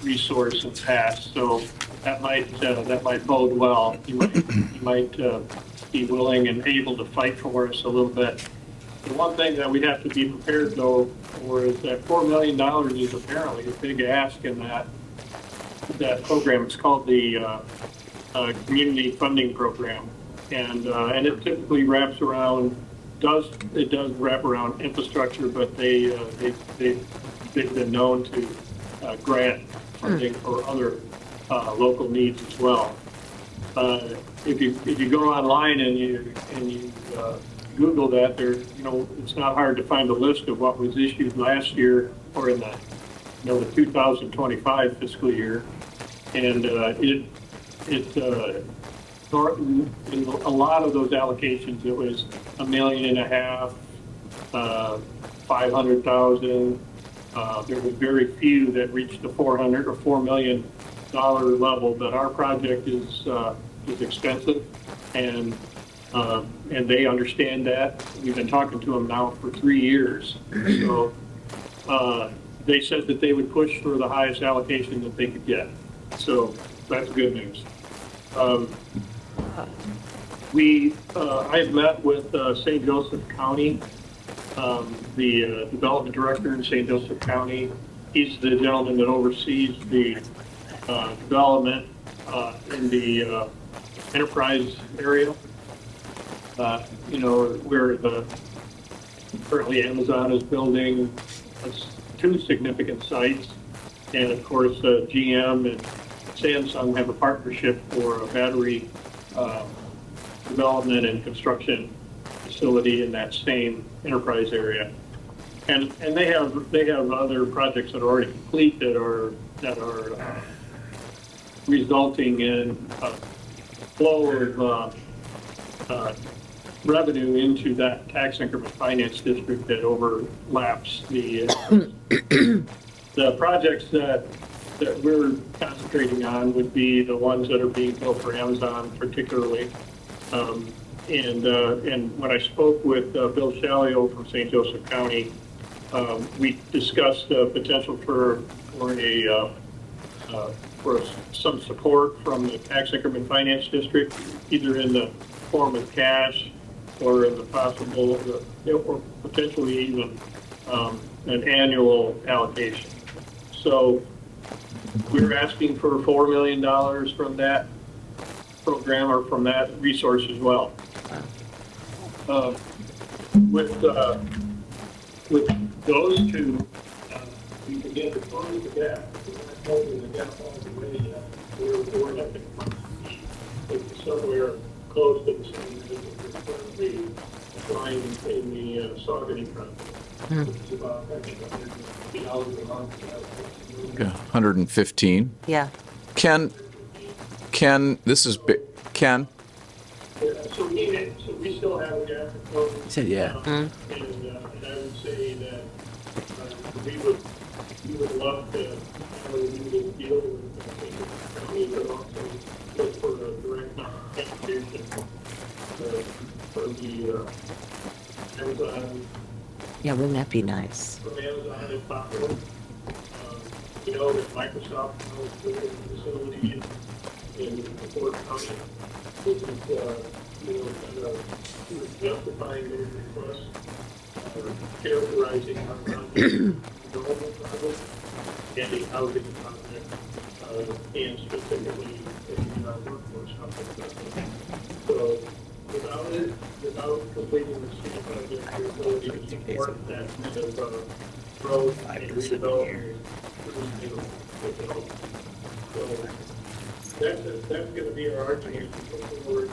resource in the past, so that might bode well. He might be willing and able to fight for us a little bit. The one thing that we have to be prepared, though, for is that $4 million is apparently a big ask in that program. It's called the Community Funding Program, and it typically wraps around wrap around infrastructure, but they've been known to grant funding for other local needs as well. if you go online and you Google that, it's not hard to find a list of what was issued last year or in the 2025 fiscal year. And in a lot of those allocations, it was $1.5 million, 500,000. There were very few that reached the $400 or $4 million level. But our project is expensive, and they understand that. We've been talking to them now for 3 years. So they said that they would push for the highest allocation that they could get. So that's good news. I've met with St. Joseph County, the development director in St. Joseph County. He's the gentleman that oversees the development in the enterprise area. Where currently Amazon is building 2 significant sites, and of course GM and Samsung have a partnership for a battery development and construction facility in that same enterprise area. And they have other projects that are already complete that are resulting in a flow of revenue into that tax increment finance district that overlaps the projects that we're concentrating on would be the ones that are being built for Amazon particularly. And when I spoke with Bill Shalio from St. Joseph County, we discussed the potential for some support from the tax increment finance district, either in the form of cash or in the possible, or potentially even an annual allocation. So we're asking for $4 million from that program or from that resource as well. With those two, we can get the funds to that. We're not holding the debt all the way yet. We're not going to somewhere close to the same as we're currently applying in the Saucony project, which is about $150 a month. 115. Yeah. Ken, this is Ken. So we still have a gap to close. He said, yeah. And I would say that we would love to have a new deal with the county, but also look for a direct contribution for the Amazon. Yeah, wouldn't that be nice? From Amazon if possible. We know that Microsoft owns the facility in LaPorte County. This is, kind of justifying those requests, characterizing our project, development project, and the housing project, and specifically in our workforce housing project. So without completing the city project, your ability to support that kind of growth and redevelopment. So that's going to be our argument forward.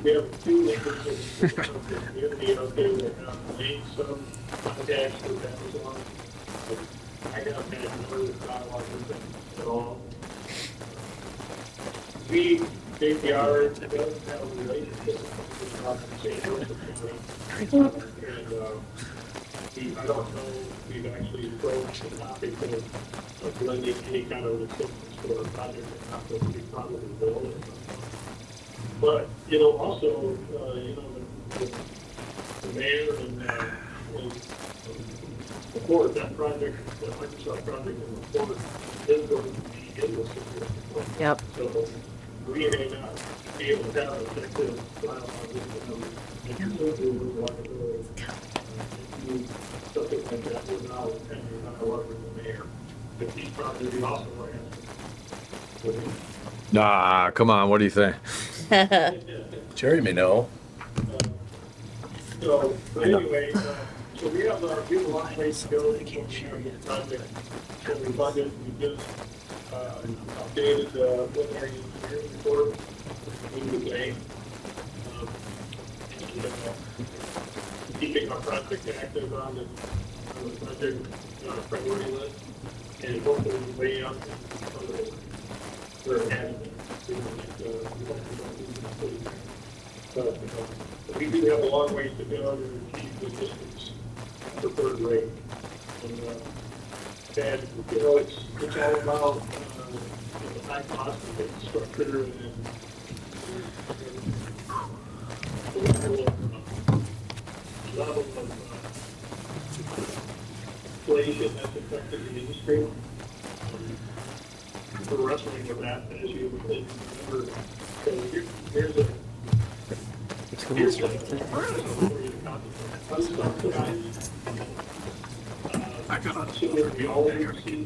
We have 2 linkers in the community out there that have made some contacts with Amazon. I haven't had no dialogue with them at all. JPR does have a relationship with St. Joseph County. And I don't know if we've actually approached the topic of lending any kind of assistance for a project that not going to be probably built. But, also, the mayor and LaPorte, that project, that Microsoft project in LaPorte is going to be in the situation. Yep. So we may not be able to have an effective dialogue with them. And certainly would like to do something like that without having dialogue with the mayor. But he's probably also asking. Nah, come on, what do you think? Jerry may know. So, but anyway, so we have a lot of ways to go. They can't share the project. So we funded, we just updated preliminary engineering report in the day. Keeping our project active on the project priority list, and hopefully way up where it has been. But we do have a long ways to go to achieve the district's preferred rate. And you know, it's all about the high cost of the structure and the level of inflation that's affected the industry. We're wrestling with that, as you remember. So here's a I got we always see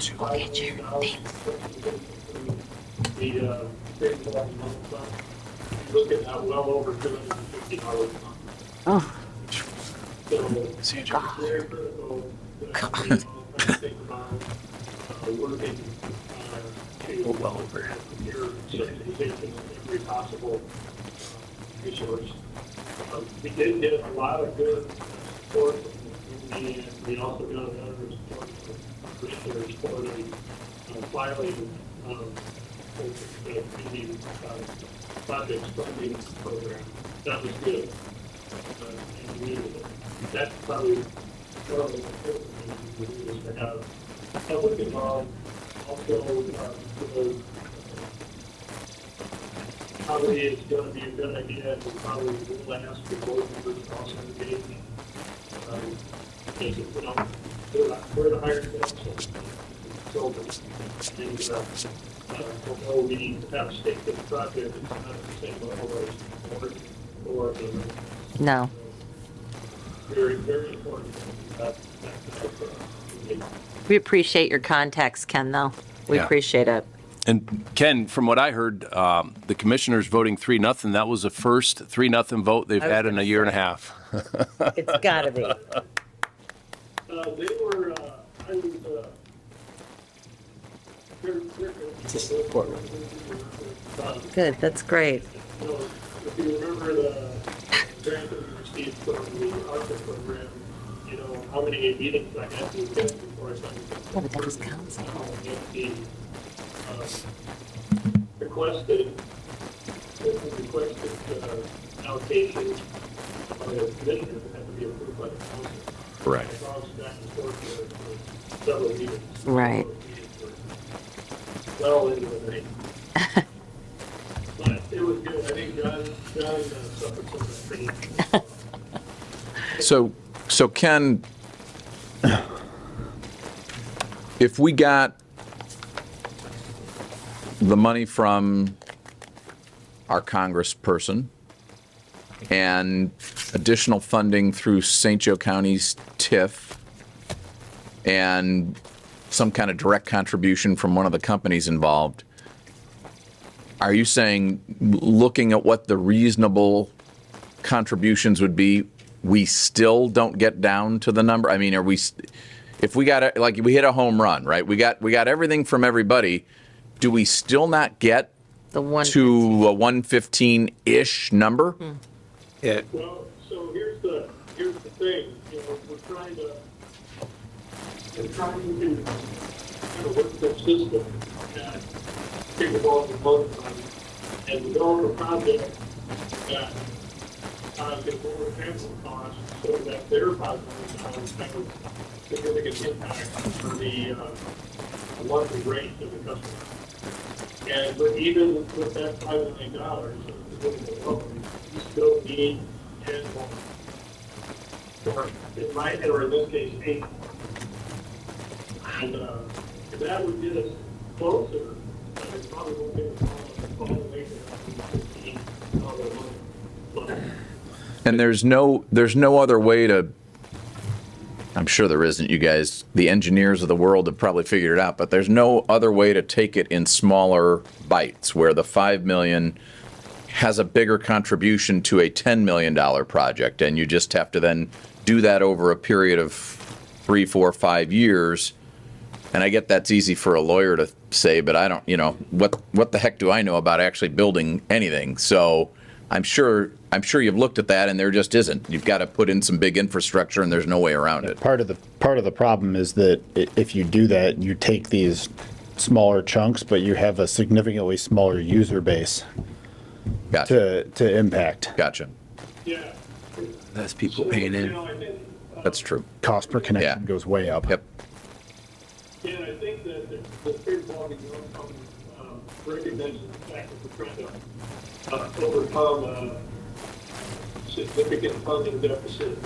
looking at well over $250 a month. Oh. So it's very critical that we all think about working to well over your subsidization of every possible resource. We did get a lot of good support from the community, and we also got another support from research for the filing of the community projects funding program. That was good. And we needed it. That's probably one of the important things we do is to have public involved, also probably it's going to be a good idea to probably will ask the board members to also engage. Because, you know, we're the higher council. And although we have a stake in the project, it's not at the same level as the board or the. No. Very, very important. We appreciate your context, Ken, though. We Yeah. appreciate it. And Ken, from what I heard, the commissioners voting 3-0. That was the first 3-0 vote they've had in a year and a half. It's gotta be. They were, I was, Good, that's great. So, if you remember the grant that we received from the ARPA program, you know, how many meetings I had to attend before I signed it. Yeah, but that was council. Requested allocation by the commissioner that had to be approved by the council. Right. I bounced back and forth for several meetings. Right. Well into the night. But it was good. I think John suffered some of that pain. So Ken, if we got the money from our congressperson and additional funding through St. Joe County's TIF and some kind of direct contribution from one of the companies involved, are you saying, looking at what the reasonable contributions would be, we still don't get down to the number? I mean, are we, if we got, like, we hit a home run, right? We got everything from everybody. Do we still not get The one. to a 115-ish number? Well, so here's the thing, you know, we're trying to kind of work the system and take the ball from both sides and develop a project that can lower capital costs so that their $5 million have a significant impact on the monthly rate to the customer. And but even with that $5 million, you still need 10 more. Or in this case, 8. And that would get us closer, but it probably won't get us all the way to 15 money. And there's no other way to, I'm sure there isn't, you guys, the engineers of the world have probably figured it out, but there's no other way to take it in smaller bites where the 5 million has a bigger contribution to a $10 million project, and you just have to then do that over a period of 3, 4, 5 years. And I get that's easy for a lawyer to say, but I don't, what the heck do I know about actually building anything? So I'm sure you've looked at that and there just isn't. You've got to put in some big infrastructure and there's no way around it. Part of the problem is that if you do that, you take these smaller chunks, but you have a significantly smaller user base Gotcha. to impact. Gotcha. Yeah. That's people paying in. I think, That's true. Cost per connection Yeah. goes way up. Yep. yeah, I think that the third quality recognizes the fact that we're trying to overcome a significant funding deficit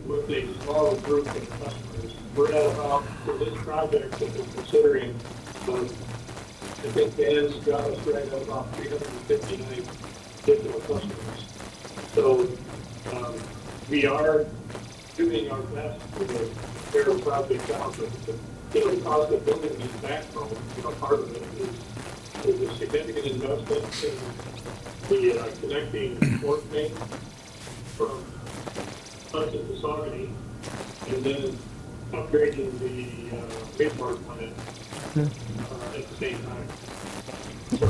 with a smaller group of customers. We're at about, for this project that we're considering, I think Dan's got us right at about 359 digital customers. So we are doing our best to fair project out. The cost of building these backbones, part of it is a significant investment in the connecting port main from Hudson to Saucony, and then upgrading the wastewater plant at the same time. So,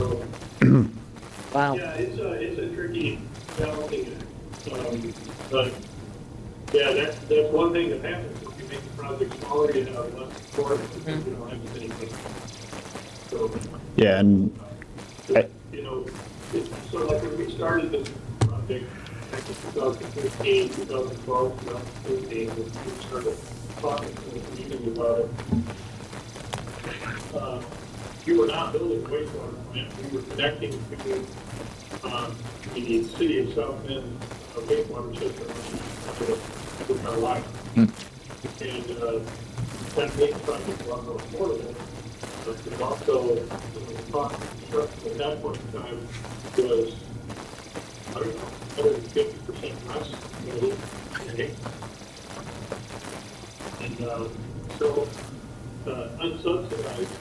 Wow. yeah, it's a tricky balancing act. But yeah, that's one thing that happens if you make the project smaller, you have less support, you don't have anything. So, Yeah, and so like when we started this project back in 2015, 2012, 2015, we started talking to the community about it. We were not building a wastewater plant. We were connecting to the city of South Bend wastewater system with our life. And that makes project a lot more affordable. But it also, the cost of construction at that point in time was, I don't know, 150% less than it is today. And so, unsubsidized,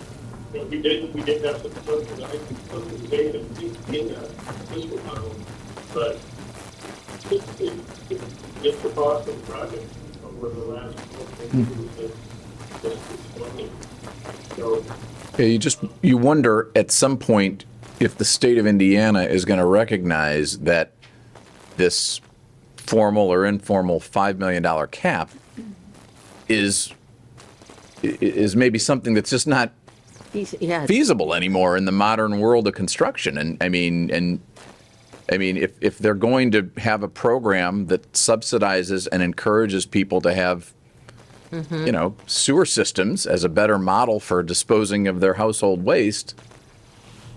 we did have some subsidization in this model, but it's the cost of the project over the last 12 years that's exploding. So, You wonder at some point if the state of Indiana is going to recognize that this formal or informal $5 million cap is maybe something that's just not Yeah. feasible anymore in the modern world of construction. And I mean, if they're going to have a program that subsidizes and encourages people to have, sewer systems as a better model for disposing of their household waste,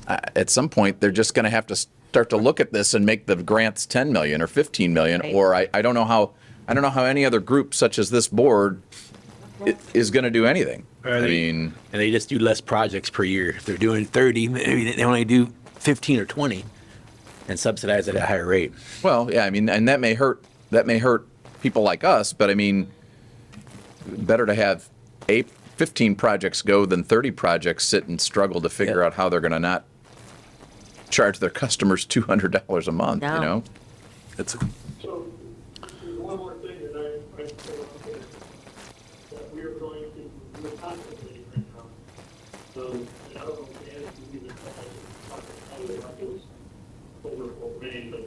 at some point they're just going to have to start to look at this and make the grants 10 million or 15 million, Right. or I don't know how any other group such as this board is going to do anything. And they just do less projects per year. If they're doing 30, maybe they only do 15 or 20 and subsidize it at a higher rate. Well, yeah, and that may hurt people like us, but better to have 15 projects go than 30 projects sit and struggle to figure out how they're going to not charge their customers $200 a month, No. It's So, there's one more thing that I put up there that we are going to, we're contemplating right now. And I don't know if Dan can even talk about it like it was over May, but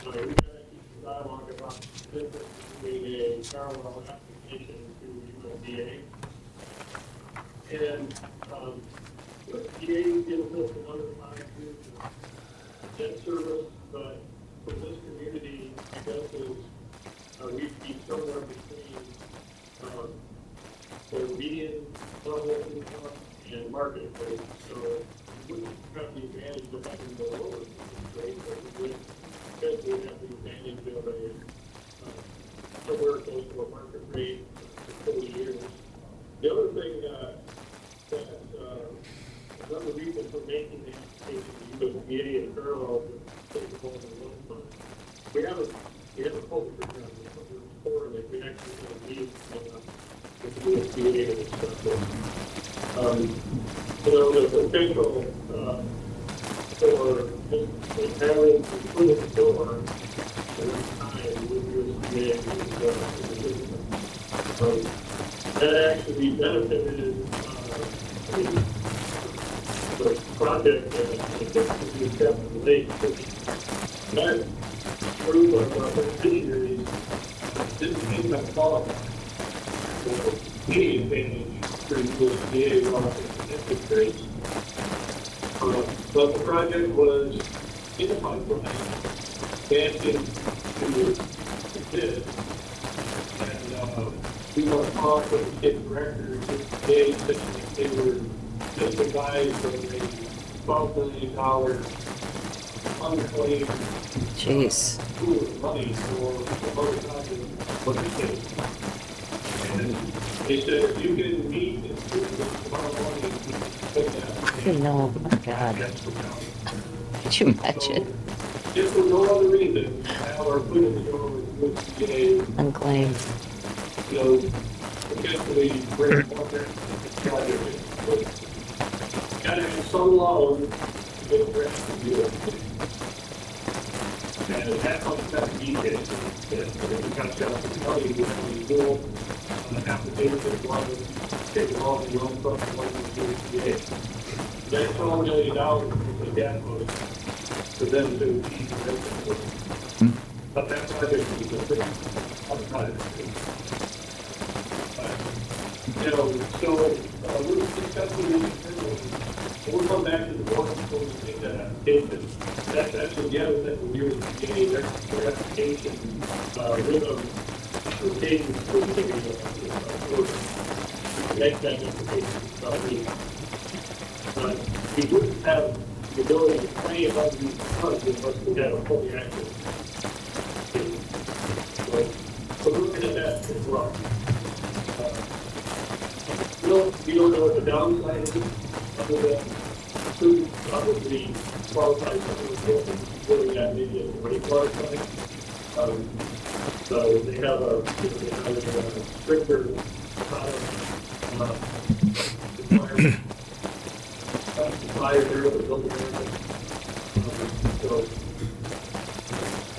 we got to keep the dialogue about the difference between a parallel application to USDA. And USDA did a list of other 5 years of debt service, but for this community, I guess is, we'd be somewhere between, the median level income and market rate. So we wouldn't have the advantage of having the lower interest rate, but we would have the advantage of somewhere close to a market rate for 40 years. The other thing, another reason for making the application to USDA in parallel with state revolving loan fund. We have a public return, but we're exploring that we actually have a need with the USDA and stuff. The potential for just having to put it the door at one time with USDA is that actually benefited the project that we kept late. That group of beneficiaries didn't income qualify for any advantage through USDA relative to interest rates. But the project was in the pipeline, advancing to the bid. And we were on with the state director today, that they were just advised of a $12 million unclaimed Jeez. pool of money for the other project what they did. And they said, if you can meet this amount of money, you can take that money. No, oh my God. That's the county. Could you imagine? If for no other reason, now our foot in the door with USDA, Unclaimed. you know, potentially bring more project. Gotta have some loan to get the rest of the USDA. And that's on that detail. That we got to tell the county we have to do application to take all the loan from the USDA. That's $12 million for the gas money for them to achieve the rest of it. But that project is a bit outside of it. You know, so we're discussing these things. We'll come back to the board before we take that application. That's actually the other thing we were getting their application with them. For taking for make that application. But we wouldn't have the ability to claim on these funds unless we had a fully active. So we're looking at that as well. We don't know what the downside is, other than who probably qualifies for the doing that maybe at the wastewater side. So they have a stricter supplier there with the building area. So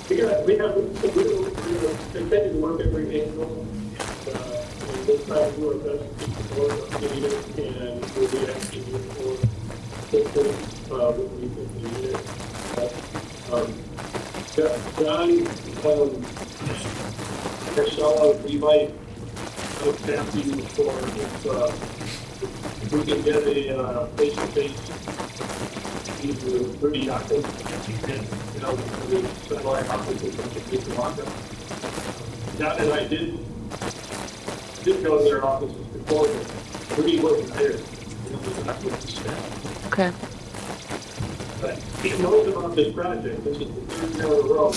we're going to continue to work every angle. We'll try to do our best to keep the board updated, and we'll be asking you for assistance when we think we need it. John, Marcella, we might thank you for if we can get a face-to-face either pretty active, you know, we spend a lot of time with the market. John and I did go to their offices before, but we wasn't there. Okay. But he knows about this project. This is the third year in a row.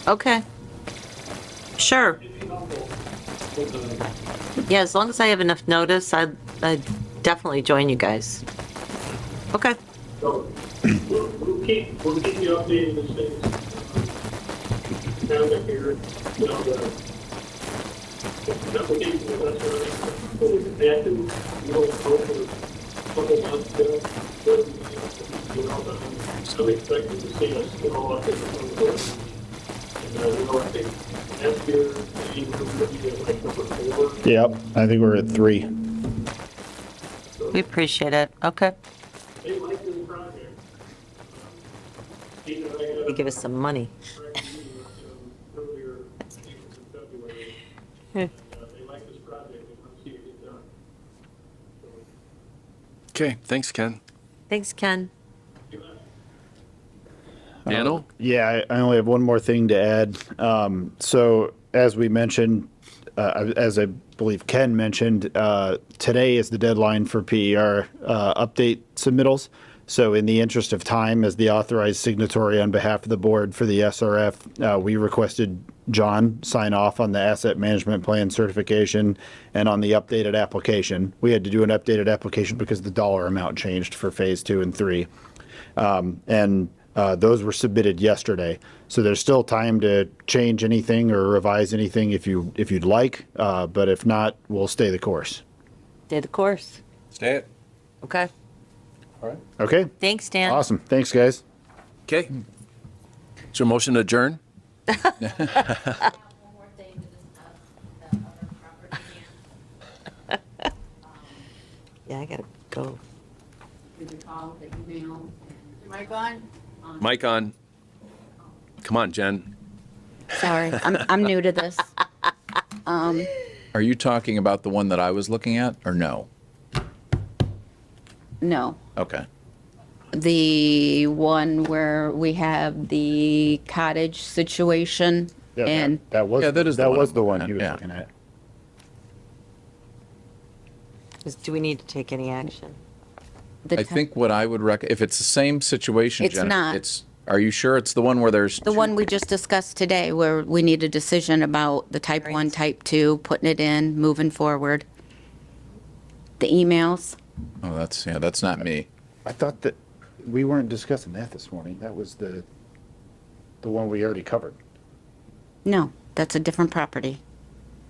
Okay. Sure. Yeah, as long as I have enough notice, I'd definitely join you guys. Okay. So we'll keep you updated as things down here. You know, the application was active, you know, for a couple months ago. You know, so we expected to see us go up in the board. And, you know, I think last year, we were like number 4. Yep, I think we're at 3. We appreciate it. Okay. They like this project. They give us some money. Earlier, in February, they like this project, they want to see it get done. Okay, thanks, Ken. Thanks, Ken. Daniel? Yeah, I only have one more thing to add. So as we mentioned, as I believe Ken mentioned, today is the deadline for PER update submittals. So in the interest of time, as the authorized signatory on behalf of the board for the SRF, we requested John sign off on the asset management plan certification and on the updated application. We had to do an updated application because the dollar amount changed for phase 2 and 3. Those were submitted yesterday. So there's still time to change anything or revise anything if you'd like, but if not, we'll stay the course. Stay the course. Stay it. Okay. All right. Okay? Thanks, Dan. Awesome. Thanks, guys. Okay. Is there a motion to adjourn? One more thing to discuss, the other property. Yeah, I gotta go. all the emails. Mike on? Mic on. Come on, Jen. Sorry, I'm new to this. Are you talking about the one that I was looking at, or no? No. Okay. The one where we have the cottage situation Yeah, and that was, Yeah, that is the that one was I'm the looking one at, he was yeah. looking at. Do we need to take any action? the I te- think what I would if it's the same situation, It's Jen, not. are you sure it's the one where there's the one we just discussed today where we need a decision about the type 1, type 2, putting it in, moving forward. The emails. Oh, that's not me. I thought that we weren't discussing that this morning. That was the one we already covered. No, that's a different property.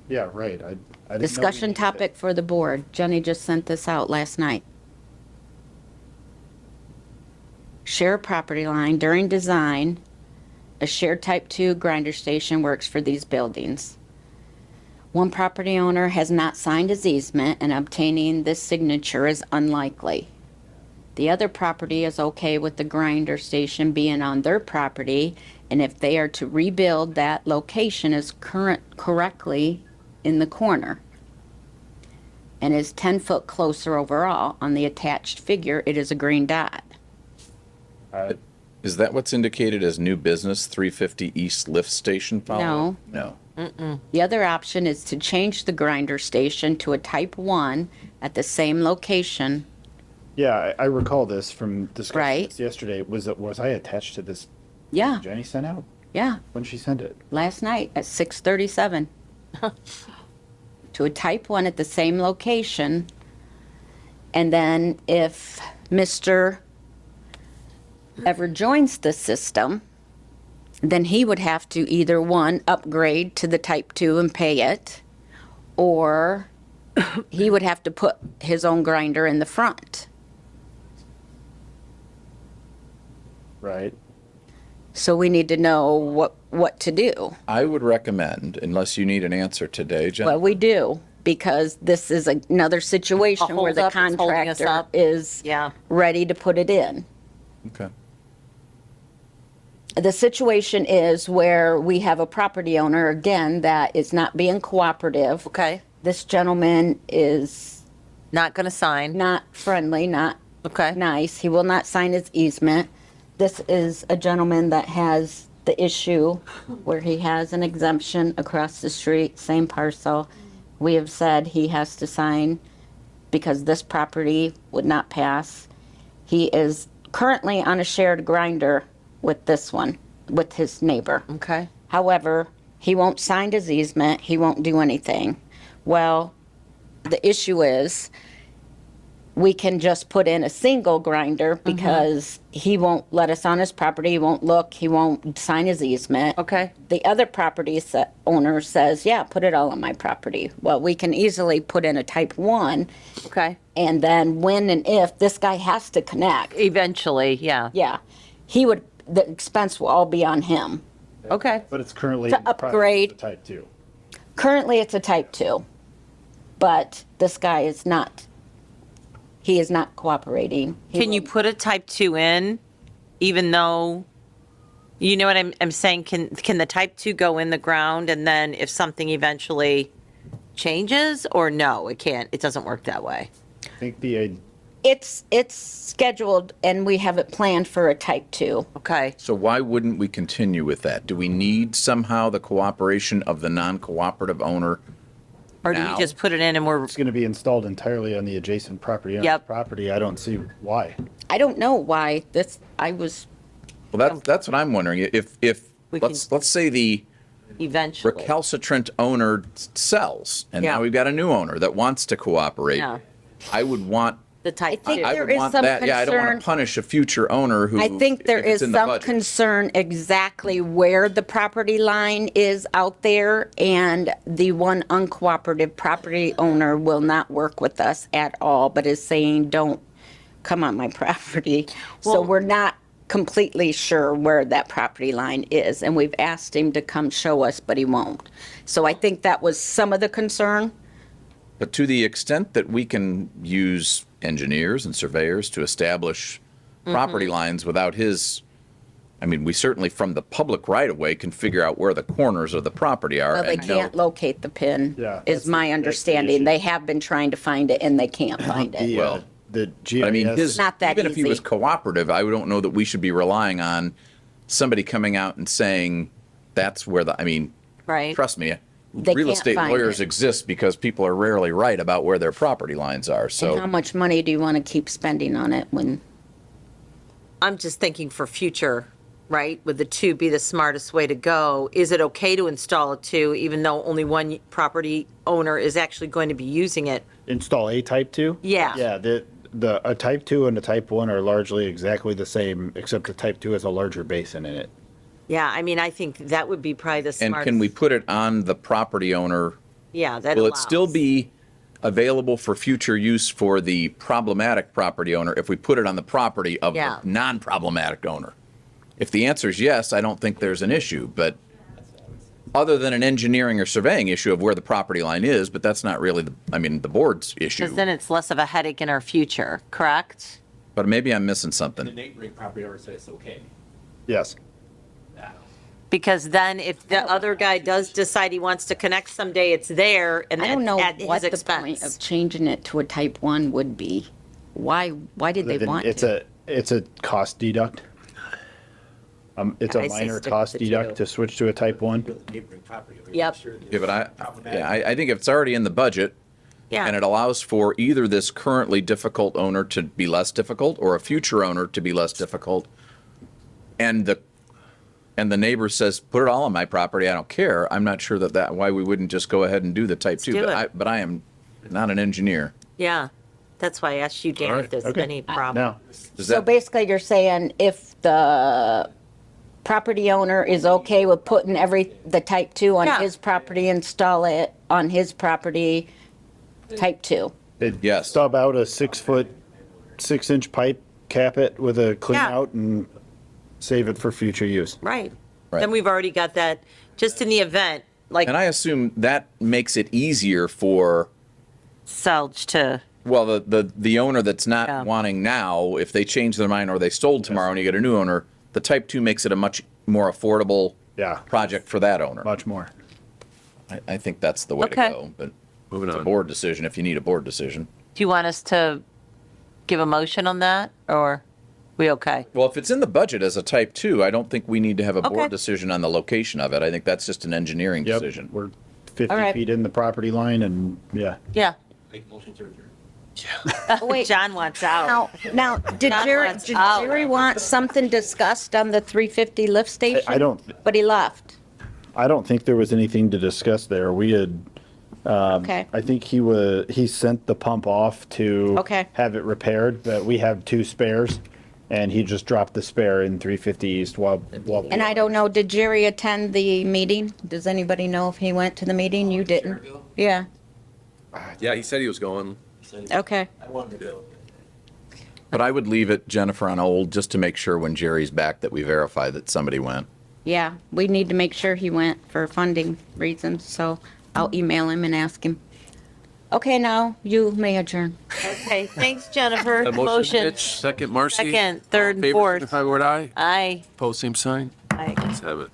Yeah, right. I didn't know we Discussion needed topic for the board. Jenny just sent this out last night. Share property line during design. A shared type 2 grinder station works for these buildings. One property owner has not signed his easement and obtaining this signature is unlikely. The other property is okay with the grinder station being on their property, and if they are to rebuild, that location is correctly in the corner and is 10 foot closer overall. On the attached figure, it is a green dot. Is that what's indicated as new business, 350 East Lift Station follow? No. The other option is to change the grinder station to a type 1 at the same location. Yeah, I recall this from discussing Right. this yesterday. Was I attached to this Yeah, Jenny sent out? yeah, When she sent it? last night at 6:37. To a type 1 at the same location. And then if Mr. ever joins the system, then he would have to either, one, upgrade to the type 2 and pay it, or he would have to put his own grinder in the front. Right. So we need to know what to do. I would recommend, unless you need an answer today, Jen. Well, we do, because this is another situation where the holdup, it's holding us contractor up. is Yeah. ready to put it in. Okay. The situation is where we have a property owner, again, that is not being cooperative. Okay. This gentleman is Not going to sign. not friendly, not Okay. nice. He will not sign his easement. This is a gentleman that has the issue where he has an exemption across the street, same parcel. We have said he has to sign because this property would not pass. He is currently on a shared grinder with this one, with his neighbor. Okay. However, he won't sign his easement, he won't do anything. Well, the issue is, we can just put in a single grinder because he won't let us on his property, he won't look, he won't sign his easement. Okay. The other property owner says, yeah, put it all on my property. Well, we can easily put in a type 1, Okay. and then when and if this guy has to connect, Eventually, yeah. yeah, the expense will all be on him. Okay. But it's currently To in the process of upgrade. the type 2. Currently, it's a type 2, but this guy is not, he is not cooperating. He Can you will- put a type 2 in, even though, you know what I'm saying? Can the type 2 go in the ground and then if something eventually changes, or no, it can't? It doesn't work that way. I think the It's scheduled and we have it planned for a type 2. Okay. So why wouldn't we continue with that? Do we need somehow the cooperation of the non-cooperative owner? Or do we Now? just put it in and we're, it's going to be installed entirely on the adjacent property. owner's Yep. Property. I don't see why. I don't know why this, I was, Well, that's what I'm wondering. If We let's say the eventually? recalcitrant owner sells, and Yeah. now we've got a new owner that wants to cooperate. Yeah. I would want. The type I think 2. I there would is want some that. Yeah, I don't want concern- to punish a future owner who. I think there if it's is in the some budget. concern exactly where the property line is out there, and the one uncooperative property owner will not work with us at all, but is saying, don't come on my property. So Well- we're not completely sure where that property line is, and we've asked him to come show us, but he won't. So I think that was some of the concern. But to the extent that we can use engineers and surveyors to establish property lines without his, I mean, we certainly from the public right-of-way can figure out where the corners of the property are. Well, they and know- can't locate the pin, Yeah, is my understanding. They have been trying to find it and they can't find it. Well, The But I mean, GIS, his, Not that even if he was easy. cooperative, I don't know that we should be relying on somebody coming out and saying, that's where the, I mean, Right. trust me, They real can't estate find lawyers it. exist because people are rarely right about where their property lines are, And how so. much money do you want to keep spending on it when, I'm just thinking for future, right? Would the two be the smartest way to go? Is it okay to install a two, even though only one property owner is actually going to be using it? install a type 2? Yeah. Yeah, a type 2 and a type 1 are largely exactly the same, except the type 2 has a larger basin in it. Yeah, I mean, I think that would be probably the And smartest. can we put it on the property owner? Yeah, that Will it still allows. be available for future use for the problematic property owner if we put it on the property of Yeah. the non-problematic owner? If the answer is yes, I don't think there's an issue, but other than an engineering or surveying issue of where the property line is, but that's not really the board's issue. Because then it's less of a headache in our future, correct? But maybe I'm missing something. neighboring property owner said it's okay. Yes. Because then if the other guy does decide he wants to connect someday, it's there and I don't know at what his the point expense. of changing it to a type 1 would be. Why did they Then want it's to? it's a cost deduct. It's I a say minor stick with cost the two. deduct to switch to a type 1. Neighboring property owner. Yep. Yeah, but I think if it's already in the budget and Yeah, it allows for either this currently difficult owner to be less difficult or a future owner to be less difficult, and the neighbor says, put it all on my property, I don't care, I'm not sure why we wouldn't just go ahead and do the type 2. do But it. I am not an engineer. yeah. That's why I asked you, Dan, All if right. there's Okay. any problem. Now, Does So that, basically, you're saying if the property owner is okay with putting the type 2 on Yeah. his property, install it on his property, type 2. Yes. stub out a 6-foot, 6-inch pipe, cap it with a clean Yeah. out, and save it for future use. Right. Right. Then we've already got that, just in the event, like and I assume that makes it easier for, Selge to, well, the owner that's not Yeah. wanting now, if they change their mind or they sold tomorrow and you get a new owner, the type 2 makes it a much more affordable Yeah. project for that owner. Much more. I think that's the way to Okay. go, but Moving it's a on. board decision if you need a board decision. do you want us to give a motion on that, or we okay? Well, if it's in the budget as a type 2, I don't think we need to have a Okay. board decision on the location of it. I think that's just an engineering Yep. decision. We're 50 All right. feet in the property line, and yeah. Yeah. Make motion to adjourn. Wait. John wants out. Now, did John Jerry, wants did out. Jerry want something discussed on the 350 lift station? I don't, But he left. I don't think there was anything to discuss there. We had, Okay. I think he sent the pump off to Okay. have it repaired, but we have 2 spares, and he just dropped the spare in 350 East while And I don't know, did Jerry attend the meeting? Does anybody know if he went to the meeting? You didn't? Yeah, Yeah, he said he was going. okay. I wanted to go. But I would leave it, Jennifer, on hold just to make sure when Jerry's back that we verify that somebody went. Yeah, we need to make sure he went for funding reasons, so I'll email him and ask him. Okay, now you may adjourn. Okay, thanks, Jennifer. A motion, Mitch, second, Marcy. Second, third, All in and favor, fourth. signify by word aye. Aye. Pose same sign. Aye. Let's have it.